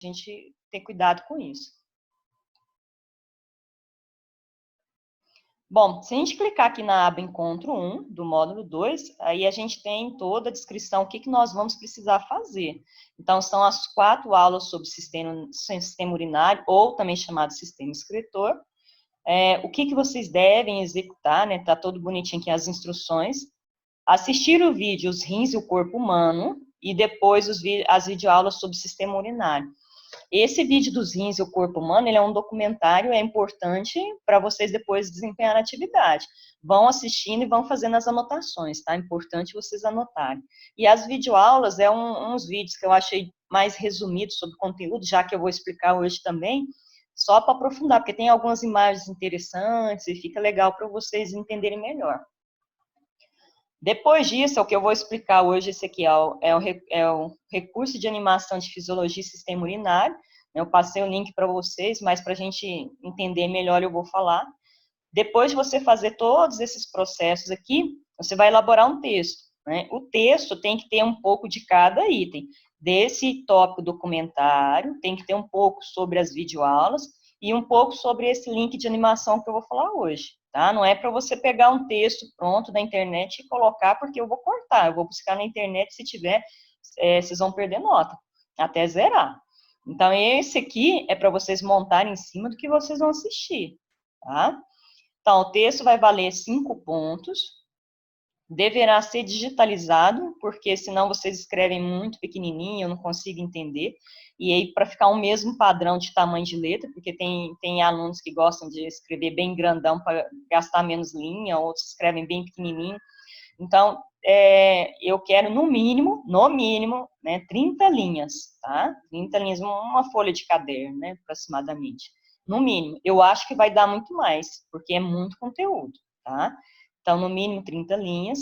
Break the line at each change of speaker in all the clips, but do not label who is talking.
gente ter cuidado com isso. Bom, se a gente clicar aqui na aba Encontro 1, do módulo 2, aí a gente tem toda a descrição, o que nós vamos precisar fazer. Então, são as 4 aulas sobre sistema urinário, ou também chamado sistema excretor. O que vocês devem executar, né? Tá todo bonitinho aqui as instruções. Assistir o vídeo Os Rins e o Corpo Humano, e depois as videoaulas sobre sistema urinário. Esse vídeo dos rins e o corpo humano, ele é um documentário, é importante para vocês depois desempenhar a atividade. Vão assistindo e vão fazendo as anotações, tá? É importante vocês anotarem. E as videoaulas é uns vídeos que eu achei mais resumidos sobre o conteúdo, já que eu vou explicar hoje também, só para aprofundar, porque tem algumas imagens interessantes e fica legal para vocês entenderem melhor. Depois disso, o que eu vou explicar hoje, esse aqui é o recurso de animação de fisiologia e sistema urinário. Eu passei o link para vocês, mas para a gente entender melhor eu vou falar. Depois de você fazer todos esses processos aqui, você vai elaborar um texto, né? O texto tem que ter um pouco de cada item. Desse tópico documentário, tem que ter um pouco sobre as videoaulas e um pouco sobre esse link de animação que eu vou falar hoje. Tá? Não é para você pegar um texto pronto da internet e colocar, porque eu vou cortar, eu vou buscar na internet, se tiver, vocês vão perder nota, até zerar. Então, esse aqui é para vocês montarem em cima do que vocês vão assistir, tá? Então, o texto vai valer 5 pontos, deverá ser digitalizado, porque senão vocês escrevem muito pequenininho, eu não consigo entender, e aí para ficar o mesmo padrão de tamanho de letra, porque tem alunos que gostam de escrever bem grandão para gastar menos linha, outros escrevem bem pequenininho, então eu quero no mínimo, né, 30 linhas, tá? 30 linhas, uma folha de caderno, né, aproximadamente, no mínimo. Eu acho que vai dar muito mais, porque é muito conteúdo, tá? Então, no mínimo 30 linhas.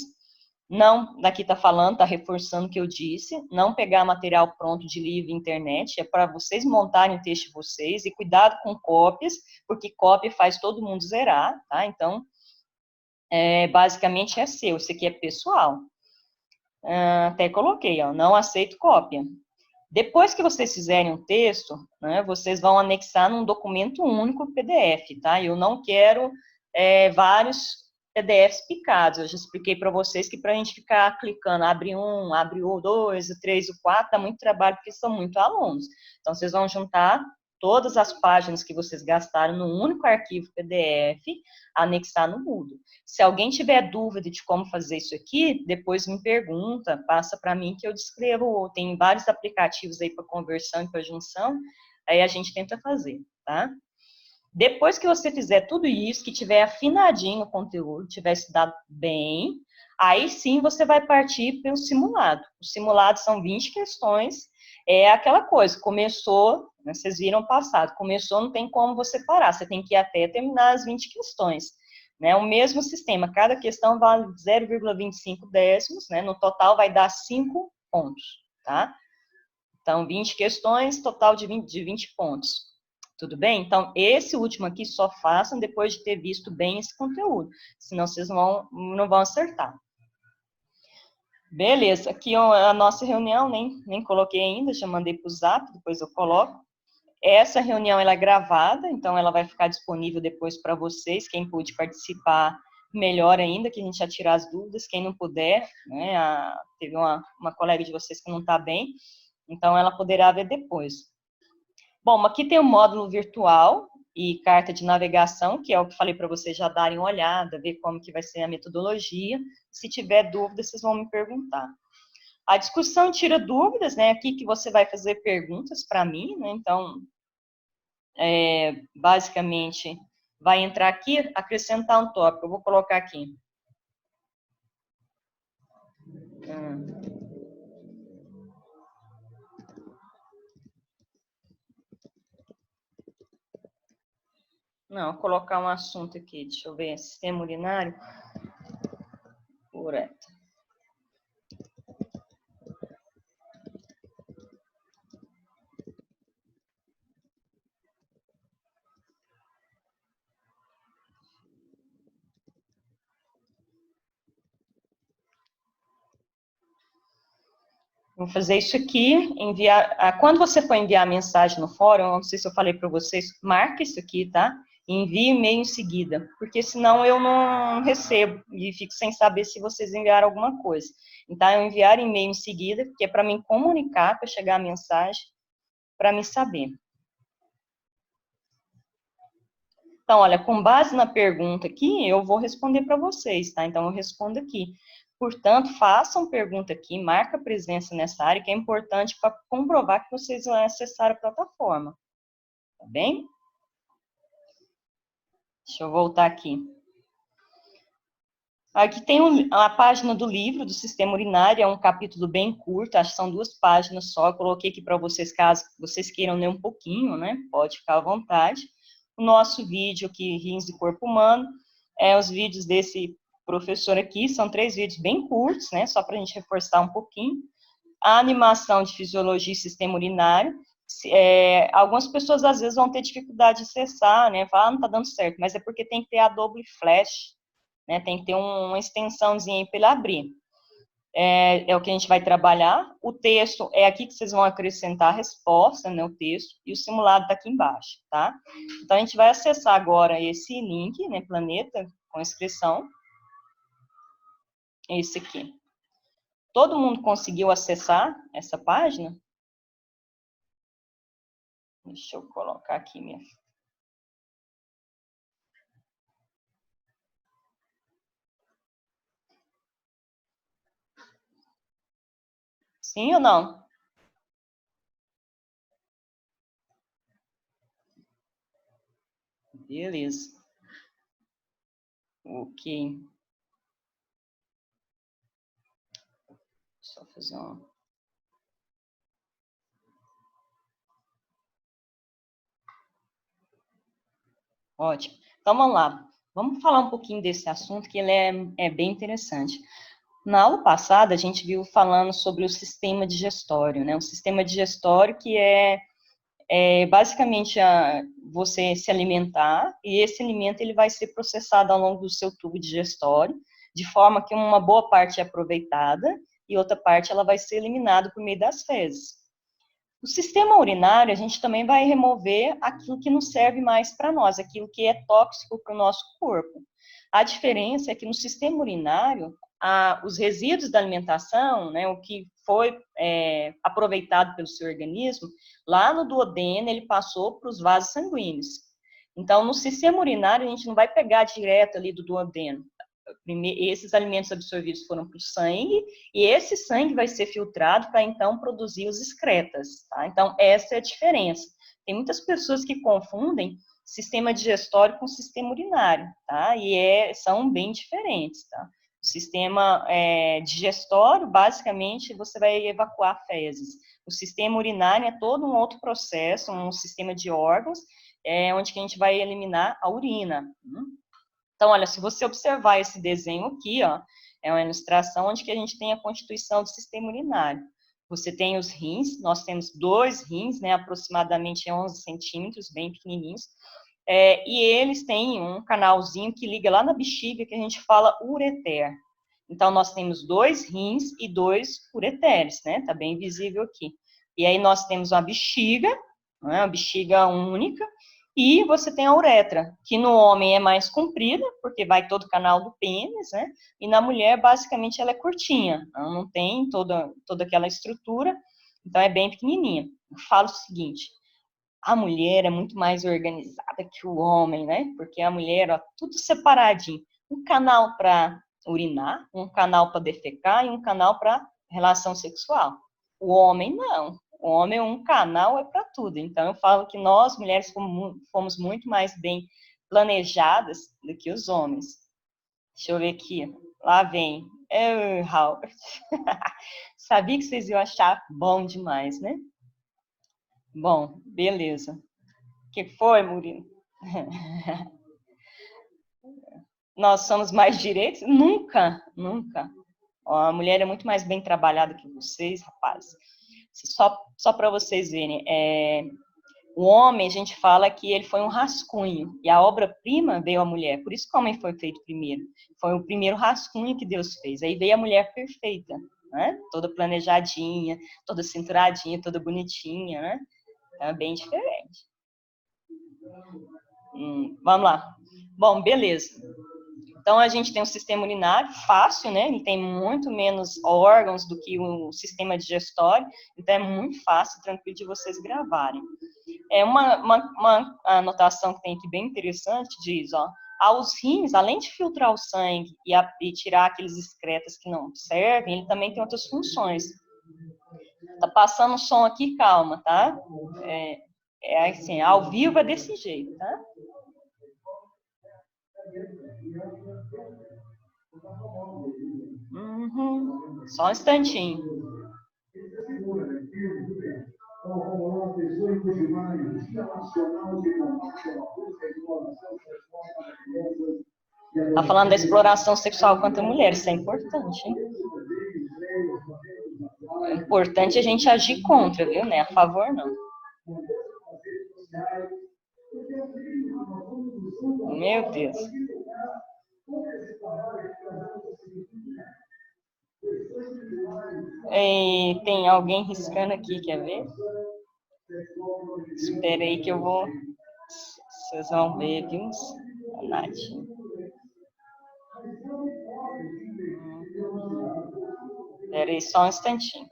Não, daqui está falando, está reforçando o que eu disse, não pegar material pronto de livro e internet, é para vocês montarem o texto de vocês, e cuidado com cópias, porque cópia faz todo mundo zerar, tá? Então, basicamente é seu, isso aqui é pessoal. Até coloquei, ó, não aceito cópia. Depois que vocês fizerem um texto, né, vocês vão anexar num documento único PDF, tá? Eu não quero vários PDFs picados. Eu já expliquei para vocês que para a gente ficar clicando, abre um, abre o dois, o três, o quatro, dá muito trabalho porque são muito alunos. Então, vocês vão juntar todas as páginas que vocês gastaram num único arquivo PDF, anexar no Moodle. Se alguém tiver dúvida de como fazer isso aqui, depois me pergunta, passa para mim que eu descrevo. Tem vários aplicativos aí para conversão e para junção, aí a gente tenta fazer, tá? Depois que você fizer tudo isso, que tiver afinadinho o conteúdo, tiver estudado bem, aí sim você vai partir para o simulado. O simulado são 20 questões, é aquela coisa, começou, né, vocês viram o passado, começou, não tem como você parar, você tem que ir até terminar as 20 questões. Né, o mesmo sistema, cada questão vale 0,25 décimos, né, no total vai dar 5 pontos, tá? Então, 20 questões, total de 20 pontos. Tudo bem? Então, esse último aqui só façam depois de ter visto bem esse conteúdo, senão vocês não vão acertar. Beleza, aqui a nossa reunião, nem coloquei ainda, já mandei para o Zap, depois eu coloco. Essa reunião ela é gravada, então ela vai ficar disponível depois para vocês, quem pôde participar, melhor ainda, que a gente já tirar as dúvidas, quem não puder, né, teve uma colega de vocês que não está bem, então ela poderá ver depois. Bom, aqui tem o módulo virtual e carta de navegação, que é o que falei para vocês já darem uma olhada, ver como que vai ser a metodologia. Se tiver dúvida, vocês vão me perguntar. A discussão tira dúvidas, né? Aqui que você vai fazer perguntas para mim, né? Então, basicamente, vai entrar aqui, acrescentar um tópico. Eu vou colocar aqui. Não, vou colocar um assunto aqui, deixa eu ver, sistema urinário, uretra. Vou fazer isso aqui, enviar. Quando você for enviar a mensagem no fórum, não sei se eu falei para vocês, marque isso aqui, tá? E envie e-mail em seguida, porque senão eu não recebo e fico sem saber se vocês enviaram alguma coisa. Então, eu enviar e-mail em seguida, que é para mim comunicar, para chegar a mensagem, para me saber. Então, olha, com base na pergunta aqui, eu vou responder para vocês, tá? Então, eu respondo aqui. Portanto, façam pergunta aqui, marca a presença nessa área, que é importante para comprovar que vocês vão acessar a plataforma. Tá bem? Deixa eu voltar aqui. Aqui tem a página do livro do sistema urinário, é um capítulo bem curto, acho que são 2 páginas só. Eu coloquei aqui para vocês, caso vocês queiram ler um pouquinho, né? Pode ficar à vontade. O nosso vídeo aqui, Rins e Corpo Humano, os vídeos desse professor aqui, são 3 vídeos bem curtos, né? Só para a gente reforçar um pouquinho. A animação de fisiologia e sistema urinário. Algumas pessoas às vezes vão ter dificuldade de acessar, né? Falar, não tá dando certo, mas é porque tem que ter a Adobe Flash, né? Tem que ter uma extensãozinha para ele abrir. É o que a gente vai trabalhar. O texto é aqui que vocês vão acrescentar a resposta, né? O texto, e o simulado está aqui embaixo, tá? Então, a gente vai acessar agora esse link, né? Planeta, com inscrição. Esse aqui. Todo mundo conseguiu acessar essa página? Deixa eu colocar aqui minha. Sim ou não? Beleza. Ok. Só fazer uma. Ótimo. Então, vamos lá. Vamos falar um pouquinho desse assunto, que ele é bem interessante. Na aula passada, a gente viu falando sobre o sistema digestório, né? O sistema digestório que basicamente você se alimentar, e esse alimento ele vai ser processado ao longo do seu tubo digestório, de forma que uma boa parte é aproveitada e outra parte ela vai ser eliminada por meio das fezes. O sistema urinário, a gente também vai remover aquilo que não serve mais para nós, aquilo que é tóxico para o nosso corpo. A diferença é que no sistema urinário, os resíduos da alimentação, né, o que foi aproveitado pelo seu organismo, lá no duodeno ele passou para os vasos sanguíneos. Então, no sistema urinário, a gente não vai pegar direto ali do duodeno. Esses alimentos absorvidos foram para o sangue, e esse sangue vai ser filtrado para, então, produzir os excretas, tá? Então, essa é a diferença. Tem muitas pessoas que confundem sistema digestório com sistema urinário, tá? E são bem diferentes, tá? O sistema digestório, basicamente, você vai evacuar fezes. O sistema urinário é todo um outro processo, um sistema de órgãos, onde que a gente vai eliminar a urina. Então, olha, se você observar esse desenho aqui, ó, é uma ilustração onde que a gente tem a constituição do sistema urinário. Você tem os rins, nós temos 2 rins, né, aproximadamente 11 centímetros, bem pequenininhos, e eles têm um canalzinho que liga lá na bexiga, que a gente fala ureter. Então, nós temos 2 rins e 2 ureteres, né, tá bem visível aqui. E aí nós temos uma bexiga, né, uma bexiga única, e você tem a uretra, que no homem é mais comprida, porque vai todo o canal do pênis, né? E na mulher, basicamente, ela é curtinha, ela não tem toda aquela estrutura, então é bem pequenininha. Eu falo o seguinte, a mulher é muito mais organizada que o homem, né? Porque a mulher, ó, tudo separadinho. Um canal para urinar, um canal para defecar e um canal para relação sexual. O homem, não. O homem, um canal é para tudo. Então, eu falo que nós, mulheres, fomos muito mais bem planejadas do que os homens. Deixa eu ver aqui. Lá vem. Howard. Sabia que vocês iam achar bom demais, né? Bom, beleza. O que foi, Murilo? Nós somos mais direitos? Nunca, nunca. A mulher é muito mais bem trabalhada que vocês, rapazes. Só para vocês verem, o homem, a gente fala que ele foi um rascunho, e a obra-prima veio a mulher. Por isso que o homem foi feito primeiro. Foi o primeiro rascunho que Deus fez. Aí veio a mulher perfeita. né? Toda planejadinha, toda cinturadinha, toda bonitinha, né? É bem diferente. Vamos lá. Bom, beleza. Então, a gente tem um sistema urinário fácil, né? Ele tem muito menos órgãos do que o sistema digestório, então é muito fácil, tranquilo de vocês gravarem. É uma anotação que tem aqui bem interessante, diz, ó, aos rins, além de filtrar o sangue e tirar aqueles excretas que não servem, ele também tem outras funções. Tá passando um som aqui, calma, tá? É assim, ao vivo é desse jeito, tá? Só um instantinho. Tá falando da exploração sexual contra mulheres, isso é importante, hein? É importante a gente agir contra, viu? Não é a favor, não. Meu Deus. E tem alguém riscando aqui, quer ver? Espera aí que eu vou... Vocês vão ver, viu? Nath. Espera aí só um instantinho.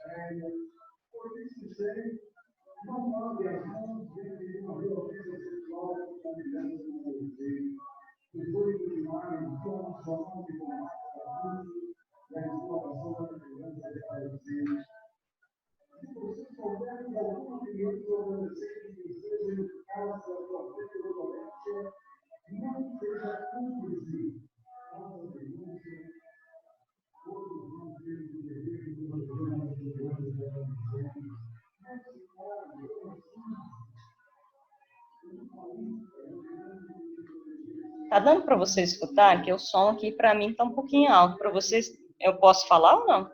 Tá dando para vocês escutar? Que o som aqui para mim tá um pouquinho alto. Para vocês, eu posso falar ou não?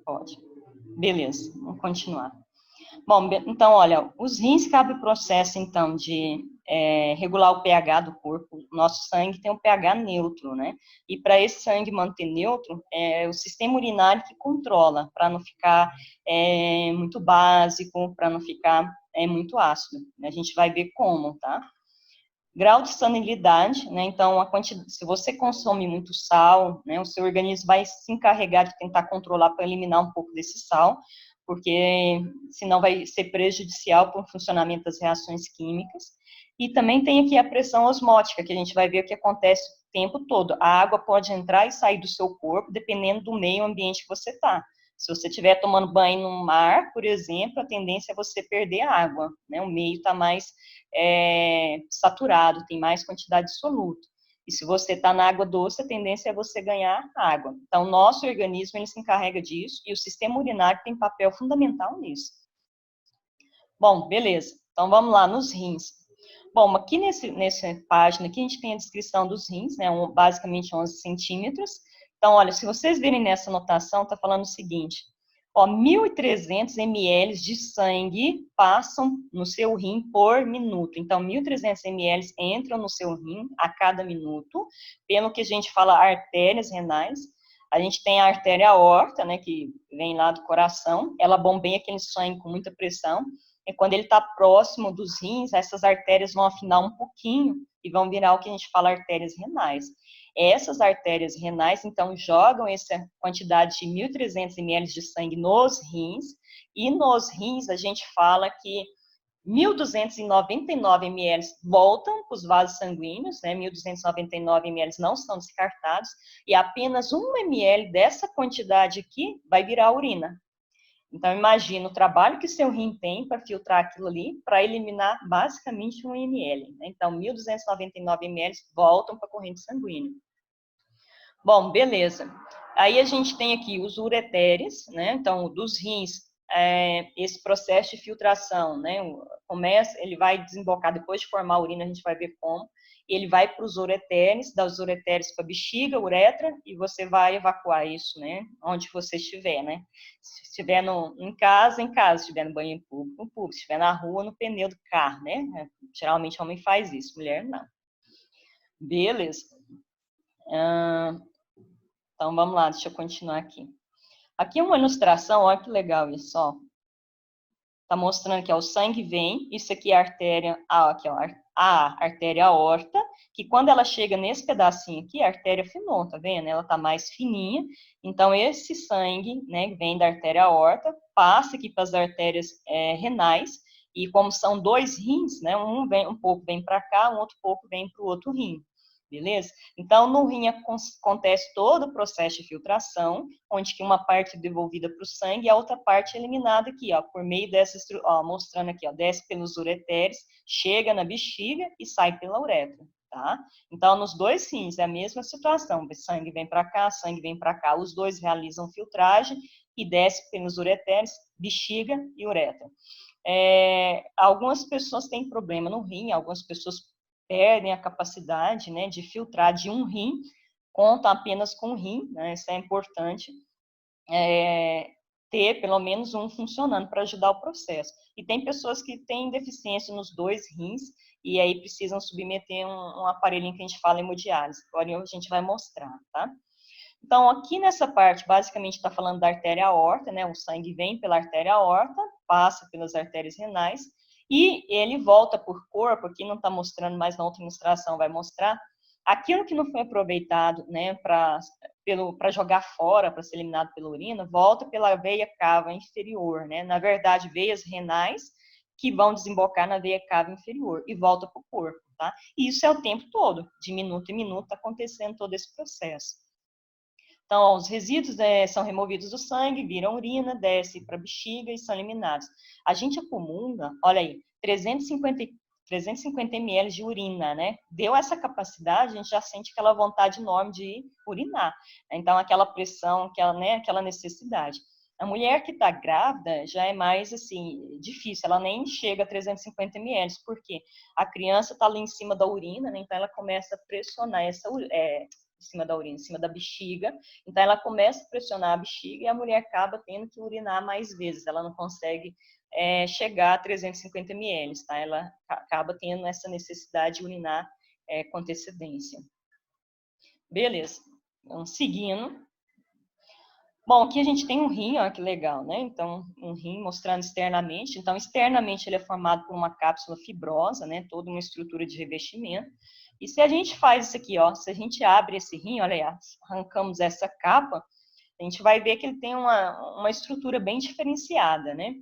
Pode. Beleza, vamos continuar. Bom, então, olha, os rins cabe o processo, então, de regular o pH do corpo. Nosso sangue tem um pH neutro, né? E para esse sangue manter neutro, é o sistema urinário que controla, para não ficar muito básico, para não ficar muito ácido. A gente vai ver como, tá? Grau de salinidade, né? Então, se você consome muito sal, né, o seu organismo vai se encarregar de tentar controlar para eliminar um pouco desse sal, porque senão vai ser prejudicial para o funcionamento das reações químicas. E também tem aqui a pressão osmótica, que a gente vai ver o que acontece o tempo todo. A água pode entrar e sair do seu corpo, dependendo do meio ambiente que você está. Se você estiver tomando banho no mar, por exemplo, a tendência é você perder água, né? O meio está mais saturado, tem mais quantidade de soluto. E se você está na água doce, a tendência é você ganhar água. Então, nosso organismo ele se encarrega disso e o sistema urinário tem papel fundamental nisso. Bom, beleza. Então, vamos lá nos rins. Bom, aqui nessa página aqui a gente tem a descrição dos rins, né? Basicamente 11 centímetros. Então, olha, se vocês verem nessa anotação, está falando o seguinte: ó, 1.300 ml de sangue passam no seu rim por minuto. Então, 1.300 ml entram no seu rim a cada minuto, pelo que a gente fala artérias renais. A gente tem a artéria aorta, né, que vem lá do coração, ela bombeia aquele sangue com muita pressão, e quando ele está próximo dos rins, essas artérias vão afinar um pouquinho e vão virar o que a gente fala artérias renais. Essas artérias renais, então, jogam essa quantidade de 1.300 ml de sangue nos rins, e nos rins a gente fala que 1.299 ml voltam para os vasos sanguíneos, né? 1.299 ml não são descartados, e apenas 1 ml dessa quantidade aqui vai virar urina. Então, imagina o trabalho que seu rim tem para filtrar aquilo ali, para eliminar basicamente 1 ml. Né? Então, 1.299 ml voltam para a corrente sanguínea. Bom, beleza. Aí a gente tem aqui os ureteres, né? Então, dos rins, esse processo de filtração, né? Ele vai desembocar, depois de formar a urina, a gente vai ver como. ele vai para os ureteres, das ureteres para a bexiga, uretra, e você vai evacuar isso, né, onde você estiver, né. Se estiver em casa, se estiver no banheiro público, no público, se estiver na rua, no pneu do carro, né. Geralmente homem faz isso, mulher não. Beleza. Então, vamos lá, deixa eu continuar aqui. Aqui é uma ilustração, olha que legal isso, ó. Tá mostrando que o sangue vem, isso aqui é a artéria, aqui, ó, a artéria aorta, que quando ela chega nesse pedacinho aqui, a artéria finou, tá vendo? Ela tá mais fininha, então esse sangue, né, vem da artéria aorta, passa aqui para as artérias renais, e como são dois rins, né, um pouco vem para cá, um outro pouco vem para o outro rim. Beleza? Então, no rim acontece todo o processo de filtração, onde que uma parte é devolvida para o sangue e a outra parte é eliminada aqui, ó, por meio dessa, ó, mostrando aqui, ó, desce pelos ureteres, chega na bexiga e sai pela uretra, tá? Então, nos dois rins é a mesma situação, o sangue vem para cá, sangue vem para cá, os dois realizam filtragem e desce pelos ureteres, bexiga e uretra. Algumas pessoas têm problema no rim, algumas pessoas perdem a capacidade, né, de filtrar de um rim, conta apenas com um rim, né, isso é importante, ter pelo menos um funcionando para ajudar o processo. E tem pessoas que têm deficiência nos dois rins e aí precisam submeter um aparelhinho que a gente fala hemodiálise. Agora a gente vai mostrar, tá? Então, aqui nessa parte, basicamente está falando da artéria aorta, né? O sangue vem pela artéria aorta, passa pelas artérias renais, e ele volta por corpo, aqui não está mostrando, mas na outra ilustração vai mostrar, aquilo que não foi aproveitado, né, para jogar fora, para ser eliminado pela urina, volta pela veia cava inferior, né? Na verdade, veias renais que vão desembocar na veia cava inferior e volta para o corpo, tá? E isso é o tempo todo, de minuto em minuto, tá acontecendo todo esse processo. Então, ó, os resíduos são removidos do sangue, viram urina, desce para a bexiga e são eliminados. A gente acumula, olha aí, 350 ml de urina, né? Deu essa capacidade, a gente já sente aquela vontade enorme de urinar. Então, aquela pressão, aquela necessidade. A mulher que está grávida já é mais, assim, difícil, ela nem chega a 350 ml, porque a criança está ali em cima da urina, né? Então ela começa a pressionar em cima da urina, em cima da bexiga. Então, ela começa a pressionar a bexiga e a mulher acaba tendo que urinar mais vezes. Ela não consegue chegar a 350 ml, tá? Ela acaba tendo essa necessidade de urinar com antecedência. Beleza. Então, seguindo. Bom, aqui a gente tem um rim, olha que legal, né? Então, um rim mostrando externamente. Então, externamente ele é formado por uma cápsula fibrosa, né? Toda uma estrutura de revestimento. E se a gente faz isso aqui, ó, se a gente abre esse rim, olha aí, arrancamos essa capa, a gente vai ver que ele tem uma estrutura bem diferenciada, né?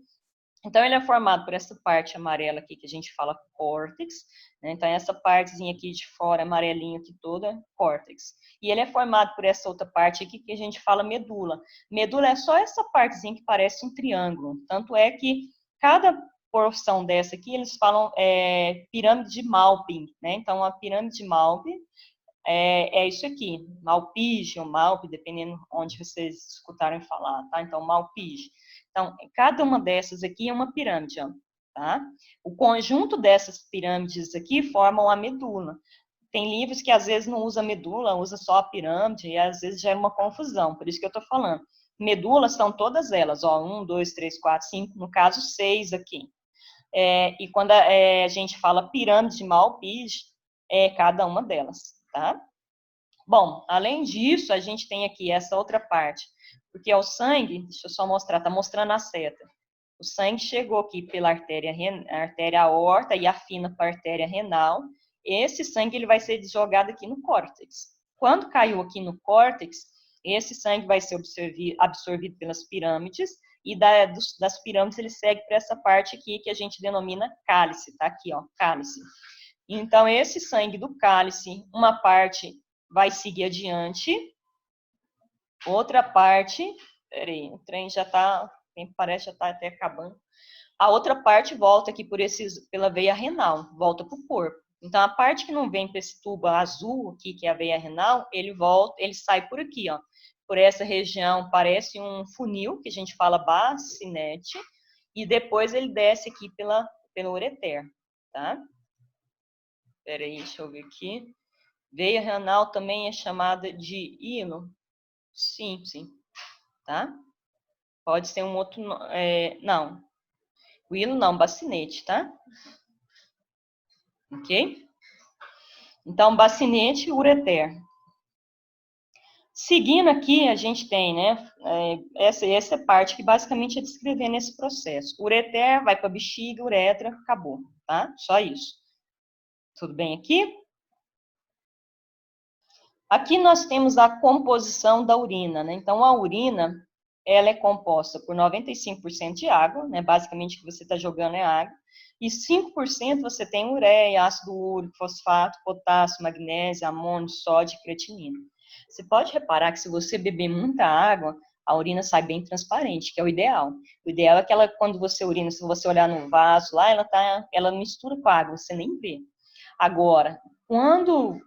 Então, ele é formado por essa parte amarela aqui, que a gente fala córtex, né? Então, essa partezinha aqui de fora, amarelinho aqui toda, córtex. E ele é formado por essa outra parte aqui, que a gente fala medula. Medula é só essa partezinha que parece um triângulo. Tanto é que cada porção dessa aqui, eles falam pirâmide de Malpigh, né? Então, a pirâmide de Malpigh é isso aqui, Malpighi ou Malpigh, dependendo onde vocês escutaram falar, tá? Então, Malpighi. Então, cada uma dessas aqui é uma pirâmide, ó, tá? O conjunto dessas pirâmides aqui formam a medula. Tem livros que às vezes não usa medula, usa só a pirâmide, e às vezes gera uma confusão, por isso que eu estou falando. Medulas são todas elas, ó, 1, 2, 3, 4, 5, no caso 6 aqui. E quando a gente fala pirâmide de Malpighi, é cada uma delas, tá? Bom, além disso, a gente tem aqui essa outra parte, porque o sangue, deixa eu só mostrar, tá mostrando a seta. O sangue chegou aqui pela artéria aorta e afina para a artéria renal. Esse sangue ele vai ser jogado aqui no córtex. Quando caiu aqui no córtex, esse sangue vai ser absorvido pelas pirâmides e das pirâmides ele segue para essa parte aqui que a gente denomina cálice, tá aqui, ó, cálice. Então, esse sangue do cálice, uma parte vai seguir adiante, outra parte, peraí, o trem já tá, o tempo parece já tá até acabando. A outra parte volta aqui pela veia renal, volta para o corpo. Então, a parte que não vem para esse tubo azul aqui, que é a veia renal, ele sai por aqui, ó. Por essa região, parece um funil, que a gente fala bacinete, e depois ele desce aqui pela ureter, tá? Peraí, deixa eu ver aqui. Veia renal também é chamada de hilo? Sim, sim. Tá? Pode ser um outro... não. O hilo não, bacinete, tá? Ok? Então, bacinete, ureter. Seguindo aqui, a gente tem, né, essa parte que basicamente é descrevendo esse processo. Ureter vai para bexiga, uretra, acabou, tá? Só isso. Tudo bem aqui? Aqui nós temos a composição da urina, né? Então, a urina, ela é composta por 95% de água, né? Basicamente, o que você está jogando é água. E 5% você tem ureia, ácido úrico, fosfato, potássio, magnésio, amônio, sódio e creatinina. Você pode reparar que se você beber muita água, a urina sai bem transparente, que é o ideal. O ideal é que ela, quando você urina, se você olhar no vaso lá, ela mistura com a água, você nem vê. Agora, quando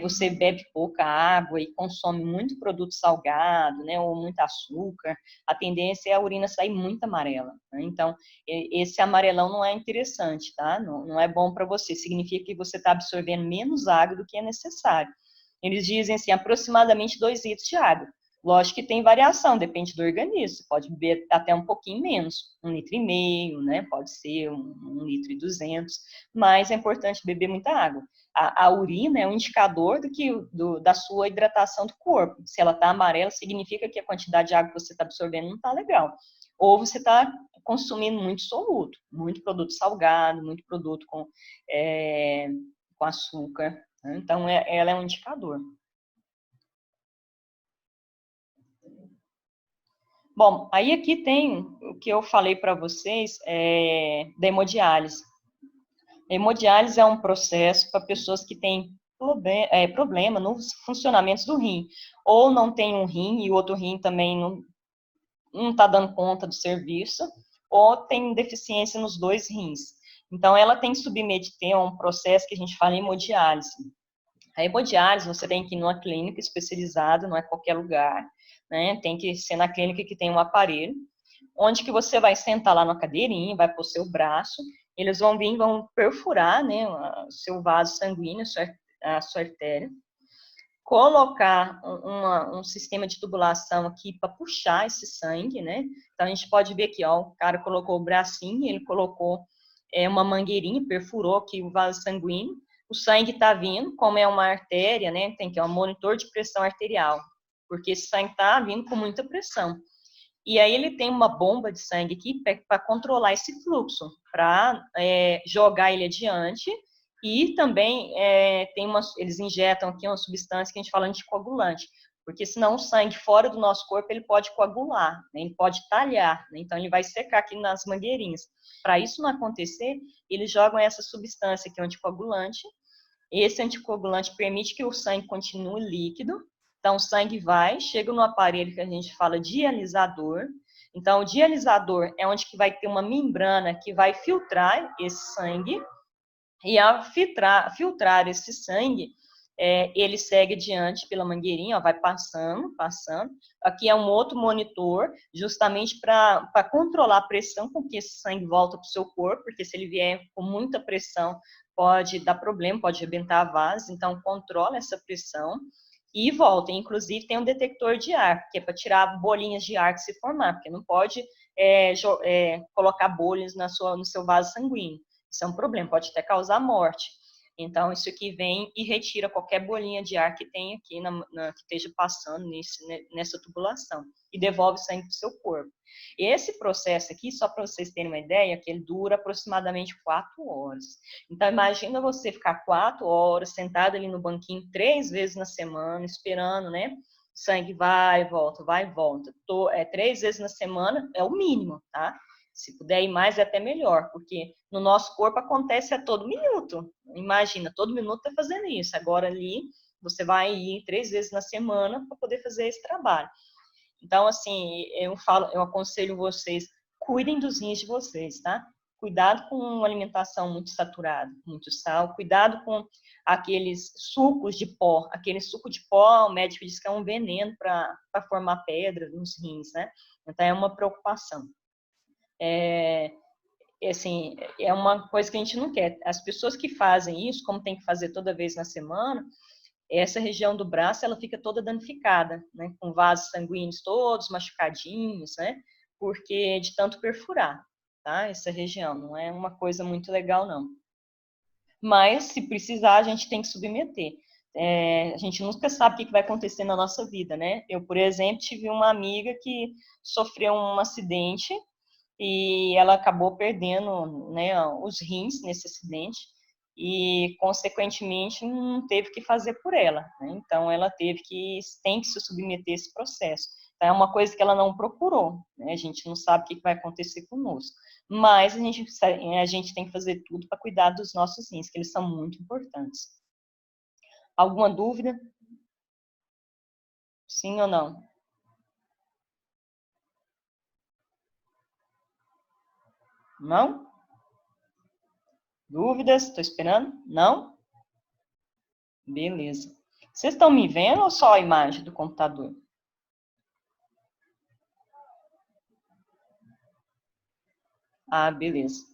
você bebe pouca água e consome muito produto salgado, né, ou muito açúcar, a tendência é a urina sair muito amarela, né? Então, esse amarelão não é interessante, tá? Não é bom para você. Significa que você está absorvendo menos água do que é necessário. Eles dizem assim, aproximadamente 2 litros de água. Lógico que tem variação, depende do organismo. Você pode beber até um pouquinho menos, 1,5 litro, né? Pode ser 1,2 litro, mas é importante beber muita água. A urina é um indicador da sua hidratação do corpo. Se ela está amarela, significa que a quantidade de água que você está absorvendo não está legal. Ou você está consumindo muito soluto, muito produto salgado, muito produto com açúcar. Né? Então, ela é um indicador. Bom, aí aqui tem o que eu falei para vocês da hemodiálise. A hemodiálise é um processo para pessoas que têm problema nos funcionamentos do rim. Ou não tem um rim e o outro rim também não está dando conta do serviço, ou tem deficiência nos 2 rins. Então, ela tem que submeter a um processo que a gente fala em hemodiálise. A hemodiálise, você tem que ir numa clínica especializada, não é qualquer lugar, né? Tem que ser na clínica que tem um aparelho, onde que você vai sentar lá na cadeirinha, vai pôr seu braço, eles vão vir, vão perfurar, né, o seu vaso sanguíneo, a sua artéria, colocar um sistema de tubulação aqui para puxar esse sangue, né? Então a gente pode ver aqui, ó, o cara colocou o bracinho, ele colocou uma mangueirinha, perfurou aqui o vaso sanguíneo, o sangue está vindo, como é uma artéria, né? Tem que um monitor de pressão arterial, porque esse sangue está vindo com muita pressão. E aí ele tem uma bomba de sangue aqui para controlar esse fluxo, para jogar ele adiante. E também eles injetam aqui uma substância que a gente fala anticoagulante, porque senão o sangue fora do nosso corpo ele pode coagular, né? Ele pode talhar, né? Então ele vai secar aqui nas mangueirinhas. Para isso não acontecer, eles jogam essa substância que é um anticoagulante. Esse anticoagulante permite que o sangue continue líquido. Então, o sangue vai, chega no aparelho que a gente fala dialisador. Então, o dialisador é onde que vai ter uma membrana que vai filtrar esse sangue. E ao filtrar esse sangue, ele segue adiante pela mangueirinha, ó, vai passando, passando. Aqui é um outro monitor, justamente para controlar a pressão com que esse sangue volta para o seu corpo, porque se ele vier com muita pressão, pode dar problema, pode arrebentar a vase. Então, controla essa pressão e volta. Inclusive, tem um detector de ar, que é para tirar bolinhas de ar que se formar, porque não pode colocar bolhas no seu vaso sanguíneo. Isso é um problema, pode até causar morte. Então, isso aqui vem e retira qualquer bolinha de ar que tem aqui, que esteja passando nessa tubulação, e devolve sangue para o seu corpo. Esse processo aqui, só para vocês terem uma ideia, que ele dura aproximadamente 4 horas. Então, imagina você ficar 4 horas sentado ali no banquinho 3 vezes na semana, esperando, né? Sangue vai e volta, vai e volta. 3 vezes na semana é o mínimo, tá? Se puder ir mais, é até melhor, porque no nosso corpo acontece a todo minuto. Imagina, todo minuto tá fazendo isso. Agora ali, você vai ir 3 vezes na semana para poder fazer esse trabalho. Então, assim, eu aconselho vocês, cuidem dos rins de vocês, tá? Cuidado com uma alimentação muito saturada, muito sal. Cuidado com aqueles sucos de pó. Aquele suco de pó, o médico diz que é um veneno para formar pedra nos rins, né? Então, é uma preocupação. assim, é uma coisa que a gente não quer. As pessoas que fazem isso, como tem que fazer toda vez na semana, essa região do braço, ela fica toda danificada, né? Com vasos sanguíneos todos machucadinhos, né? Porque de tanto perfurar, tá? Essa região, não é uma coisa muito legal, não. Mas, se precisar, a gente tem que submeter. A gente nunca sabe o que vai acontecer na nossa vida, né? Eu, por exemplo, tive uma amiga que sofreu um acidente e ela acabou perdendo, né, os rins nesse acidente e, consequentemente, não teve o que fazer por ela, né? Então, ela tem que se submeter a esse processo. Então, é uma coisa que ela não procurou, né? A gente não sabe o que vai acontecer conosco. Mas a gente tem que fazer tudo para cuidar dos nossos rins, que eles são muito importantes. Alguma dúvida? Sim ou não? Não? Dúvidas? Estou esperando? Não? Beleza. Vocês estão me vendo ou só a imagem do computador? Ah, beleza.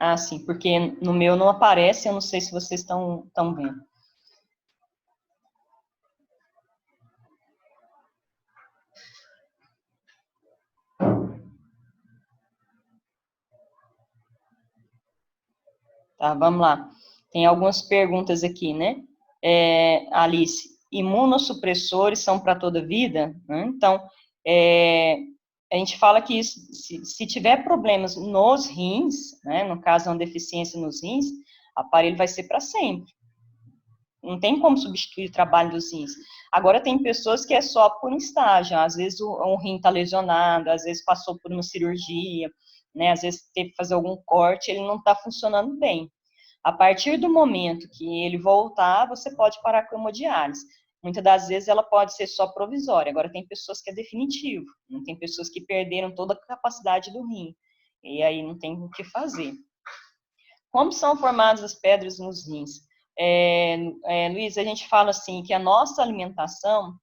Ah, sim, porque no meu não aparece, eu não sei se vocês estão vendo. Tá, vamos lá. Tem algumas perguntas aqui, né? Alice, imunossupressores são para toda a vida? Né? Então, a gente fala que se tiver problemas nos rins, né, no caso, uma deficiência nos rins, o aparelho vai ser para sempre. Não tem como substituir o trabalho dos rins. Agora, tem pessoas que é só por um estágio. Às vezes, o rim está lesionado, às vezes passou por uma cirurgia, né? Às vezes teve que fazer algum corte, ele não está funcionando bem. A partir do momento que ele voltar, você pode parar com a hemodiálise. Muitas das vezes ela pode ser só provisória. Agora, tem pessoas que é definitivo. Tem pessoas que perderam toda a capacidade do rim. E aí não tem o que fazer. Como são formadas as pedras nos rins? Luiz, a gente fala assim que a nossa alimentação,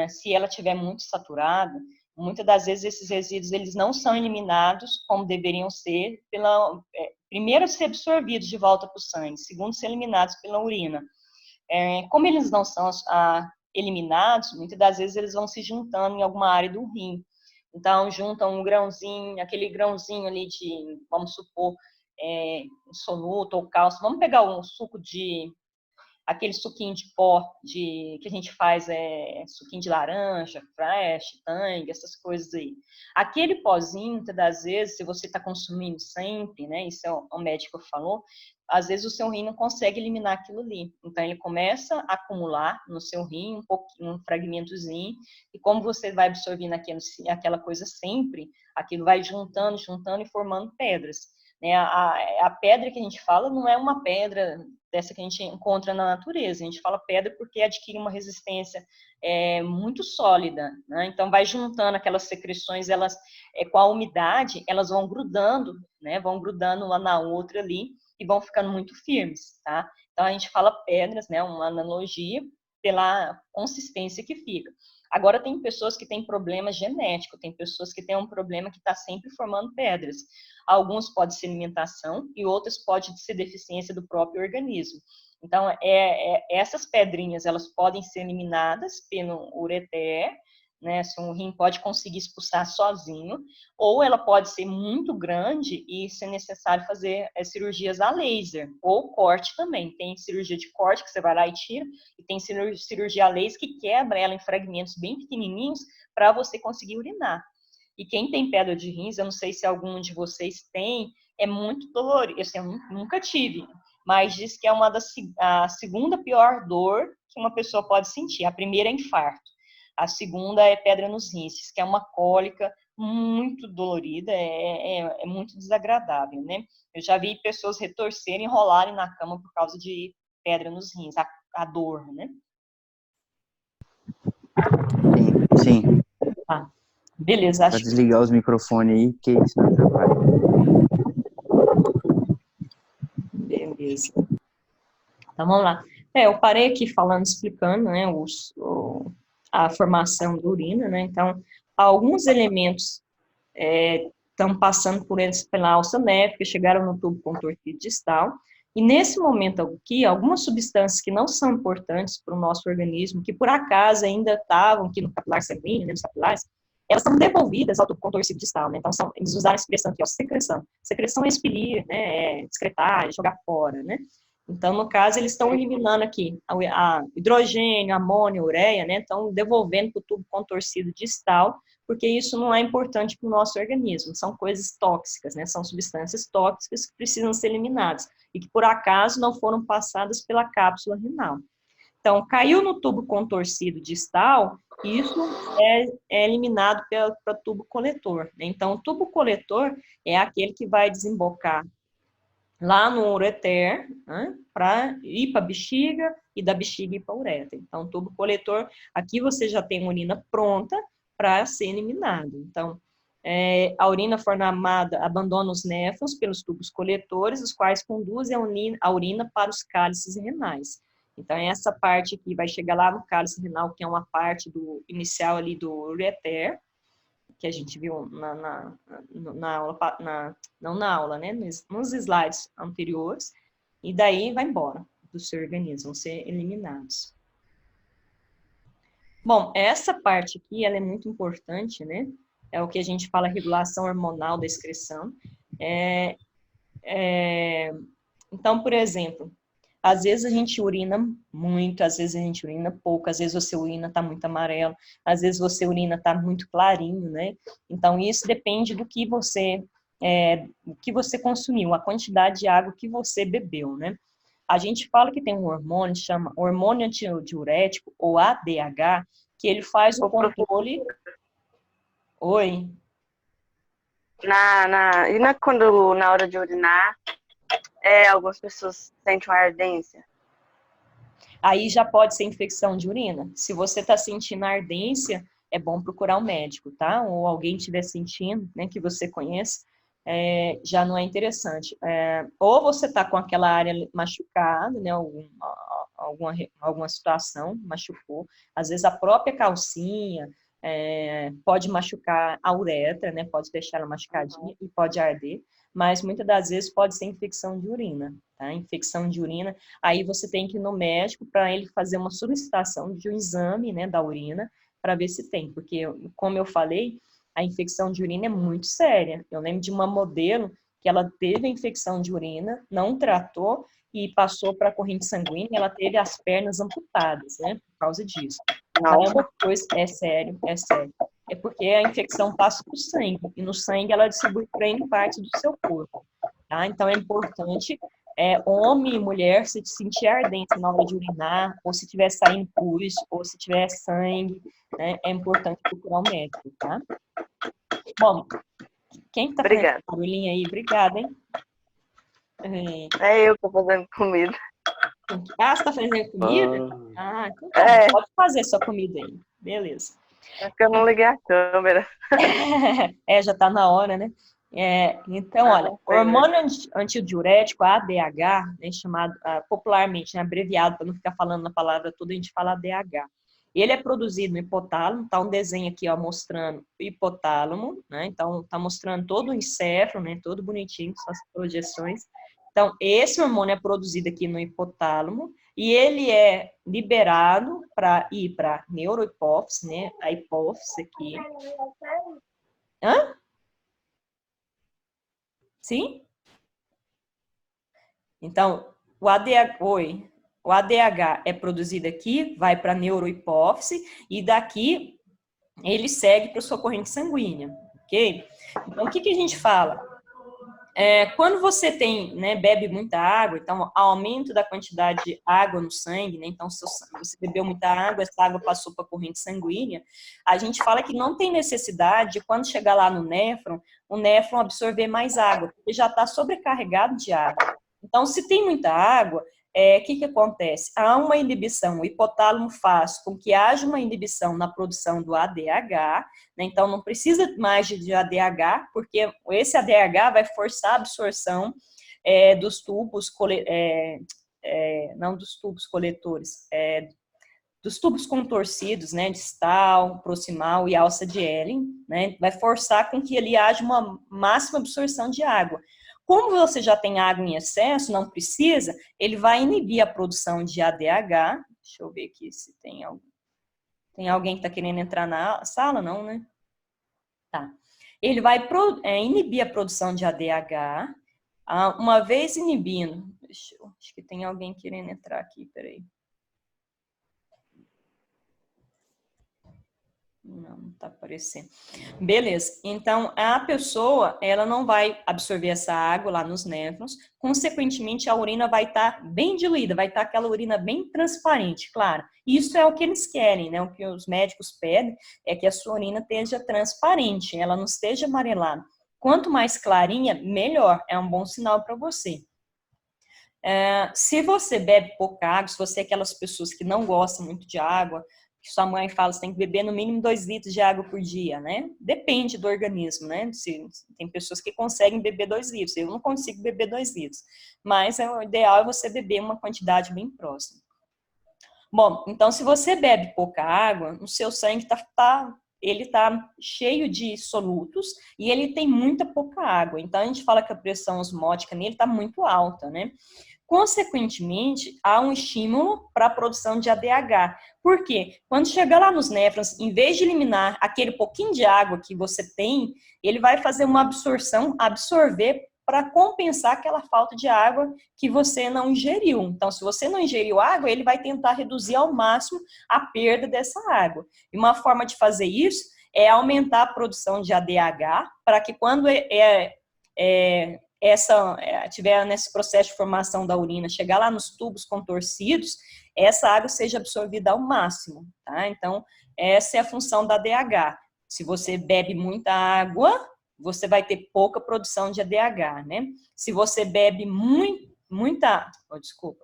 se ela estiver muito saturada, muitas das vezes esses resíduos eles não são eliminados como deveriam ser, primeiro ser absorvidos de volta para o sangue, segundo ser eliminados pela urina. Como eles não são eliminados, muitas das vezes eles vão se juntando em alguma área do rim. Então, juntam um grãozinho, aquele grãozinho ali de, vamos supor, sonuto ou cálcio. Vamos pegar um suco aquele suquinho de pó que a gente faz, suquinho de laranja, fresh, tang, essas coisas aí. Aquele pozinho, muitas das vezes, se você está consumindo sempre, né, isso é um médico falou, às vezes o seu rim não consegue eliminar aquilo ali. Então, ele começa a acumular no seu rim um pouquinho, um fragmentozinho, e como você vai absorvendo aquela coisa sempre, aquilo vai juntando, juntando e formando pedras. Né? A pedra que a gente fala não é uma pedra dessa que a gente encontra na natureza. A gente fala pedra porque adquire uma resistência muito sólida, né? Então vai juntando aquelas secreções, elas com a umidade elas vão grudando, né? Vão grudando uma na outra ali e vão ficando muito firmes, tá? Então a gente fala pedras, né? Uma analogia pela consistência que fica. Agora, tem pessoas que têm problema genético, tem pessoas que têm um problema que está sempre formando pedras. Alguns pode ser alimentação e outros pode ser deficiência do próprio organismo. Então, essas pedrinhas, elas podem ser eliminadas pelo ureter, né? Se um rim pode conseguir expulsar sozinho, ou ela pode ser muito grande e ser necessário fazer cirurgias a laser, ou corte também. Tem cirurgia de corte que você vai lá e tira, e tem cirurgia a laser que quebra ela em fragmentos bem pequenininhos para você conseguir urinar. E quem tem pedra de rins, eu não sei se algum de vocês tem, é muito dolorido. Eu nunca tive, mas diz que é a segunda pior dor que uma pessoa pode sentir. A primeira é infarto. A segunda é pedra nos rins, que é uma cólica muito dolorida, é muito desagradável, né? Eu já vi pessoas retorcerem, enrolarem na cama por causa de pedra nos rins, a dor, né?
Sim, sim.
Tá. Beleza,
Para
acho que...
desligar os microfones aí, que isso não atrapalha.
Beleza. Então, vamos lá. Eu parei aqui falando, explicando, né, a formação da urina, né? Então, alguns elementos estão passando por eles pela alça néfrica, chegaram no tubo contorcido distal, e nesse momento aqui, algumas substâncias que não são importantes para o nosso organismo, que por acaso ainda estavam aqui no capilar sanguíneo, nos capilares, elas são devolvidas ao tubo contorcido distal, né? Então, eles usaram a expressão aqui, ó, secreção. Secreção é expelir, né? É excretar, é jogar fora, né? Então, no caso, eles estão eliminando aqui a hidrogênio, amônio, ureia, né? Estão devolvendo para o tubo contorcido distal, porque isso não é importante para o nosso organismo. São coisas tóxicas, né? São substâncias tóxicas que precisam ser eliminadas e que, por acaso, não foram passadas pela cápsula renal. Então, caiu no tubo contorcido distal, isso é eliminado pelo tubo coletor, né? Então, o tubo coletor é aquele que vai desembocar lá no ureter, né, para ir para a bexiga e da bexiga ir para a uretra. Então, tubo coletor, aqui você já tem urina pronta para ser eliminado. Então, a urina formada abandona os néfrons pelos tubos coletores, os quais conduzem a urina para os cálices renais. Então, essa parte aqui vai chegar lá no cálice renal, que é uma parte do inicial ali do ureter, que a gente viu na aula, não na aula, né, nos slides anteriores, e daí vai embora do seu organismo, vão ser eliminados. Bom, essa parte aqui, ela é muito importante, né, é o que a gente fala regulação hormonal da excreção. Então, por exemplo, às vezes a gente urina muito, às vezes a gente urina pouco, às vezes você urina está muito amarelo, às vezes você urina está muito clarinho, né? Então, isso depende do que você consumiu, a quantidade de água que você bebeu, né? A gente fala que tem um hormônio, chama hormônio antidiurético, ou ADH, que ele faz o controle... Oi?
Quando na hora de urinar, algumas pessoas sentem uma ardência.
Aí já pode ser infecção de urina. Se você está sentindo ardência, é bom procurar um médico, tá? Ou alguém estiver sentindo, né, que você conhece, já não é interessante. Ou você está com aquela área machucada, né, alguma situação machucou. Às vezes a própria calcinha pode machucar a uretra, né, pode deixar ela machucadinha e pode arder. Mas muitas das vezes pode ser infecção de urina, tá? Infecção de urina, aí você tem que ir no médico para ele fazer uma solicitação de um exame, né, da urina, para ver se tem, porque, como eu falei, a infecção de urina é muito séria. Eu lembro de uma modelo que ela teve a infecção de urina, não tratou e passou para a corrente sanguínea, e ela teve as pernas amputadas, né, por causa disso. Então, é uma coisa, é sério, é sério. É porque a infecção passa para o sangue, e no sangue ela distribui para N partes do seu corpo, tá? Então, é importante, homem e mulher, se sentir ardência na hora de urinar, ou se tiver saindo pus, ou se tiver sangue, né, é importante procurar um médico, tá? Bom, quem está fazendo barulhinho aí? Obrigada, hein?
É eu que estou fazendo comida.
Ah, você está fazendo comida? Ah, então tá, pode fazer sua comida aí. Beleza.
É que eu não liguei a câmera.
Já está na hora, né? Então, olha, o hormônio antidiurético, ADH, né, chamado popularmente, né, abreviado, para não ficar falando a palavra toda, a gente fala ADH. Ele é produzido no hipotálamo, tá um desenho aqui, ó, mostrando o hipotálamo, né? Então, tá mostrando todo o encéfalo, né? Todo bonitinho, com as projeções. Então, esse hormônio é produzido aqui no hipotálamo e ele é liberado para ir para a neurohipófise, né? A hipófise aqui. Hã? Sim? Então, o ADH é produzido aqui, vai para a neurohipófise e daqui ele segue para a sua corrente sanguínea, ok? Então, o que a gente fala? Quando você tem, né, bebe muita água, então aumento da quantidade de água no sangue, né, então se você bebeu muita água, essa água passou para a corrente sanguínea, a gente fala que não tem necessidade de quando chegar lá no néfron, o néfron absorver mais água, porque já está sobrecarregado de água. Então, se tem muita água, o que acontece? Há uma inibição, o hipotálamo faz com que haja uma inibição na produção do ADH, né? Então não precisa mais de ADH, porque esse ADH vai forçar a absorção dos tubos, não dos tubos coletores, dos tubos contorcidos, né, distal, proximal e alça de Elling, né, vai forçar com que ali haja uma máxima absorção de água. Como você já tem água em excesso, não precisa, ele vai inibir a produção de ADH. Deixa eu ver aqui se tem algum. Tem alguém que está querendo entrar na sala? Não, né? Tá. Ele vai inibir a produção de ADH. Uma vez inibindo, acho que tem alguém querendo entrar aqui, peraí. Não está aparecendo. Beleza. Então, a pessoa, ela não vai absorver essa água lá nos néfrons. Consequentemente, a urina vai estar bem diluída, vai estar aquela urina bem transparente, claro. Isso é o que eles querem, né? O que os médicos pedem é que a sua urina esteja transparente, ela não esteja amarelada. Quanto mais clarinha, melhor. É um bom sinal para você. Se você bebe pouca água, se você é aquelas pessoas que não gostam muito de água, que sua mãe fala, você tem que beber no mínimo 2 litros de água por dia, né? Depende do organismo, né? Tem pessoas que conseguem beber 2 litros, eu não consigo beber 2 litros. Mas o ideal é você beber uma quantidade bem próxima. Bom, então se você bebe pouca água, o seu sangue ele tá cheio de solutos e ele tem muita pouca água. Então a gente fala que a pressão osmótica nele está muito alta, né? Consequentemente, há um estímulo para a produção de ADH. Por quê? Quando chegar lá nos néfrons, em vez de eliminar aquele pouquinho de água que você tem, ele vai fazer uma absorver para compensar aquela falta de água que você não ingeriu. Então, se você não ingeriu água, ele vai tentar reduzir ao máximo a perda dessa água. E uma forma de fazer isso é aumentar a produção de ADH para que quando tiver nesse processo de formação da urina, chegar lá nos tubos contorcidos, essa água seja absorvida ao máximo, tá? Então, essa é a função da ADH. Se você bebe muita água, você vai ter pouca produção de ADH, né? Se você bebe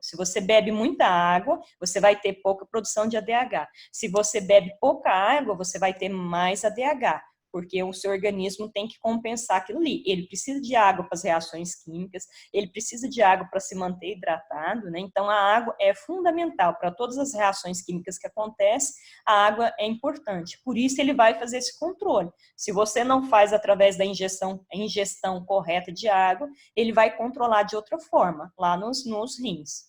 se você bebe muita água, você vai ter pouca produção de ADH. Se você bebe pouca água, você vai ter mais ADH. Porque o seu organismo tem que compensar aquilo ali. Ele precisa de água para as reações químicas, ele precisa de água para se manter hidratado, né? Então, a água é fundamental para todas as reações químicas que acontecem, a água é importante. Por isso, ele vai fazer esse controle. Se você não faz através da ingestão correta de água, ele vai controlar de outra forma, lá nos rins.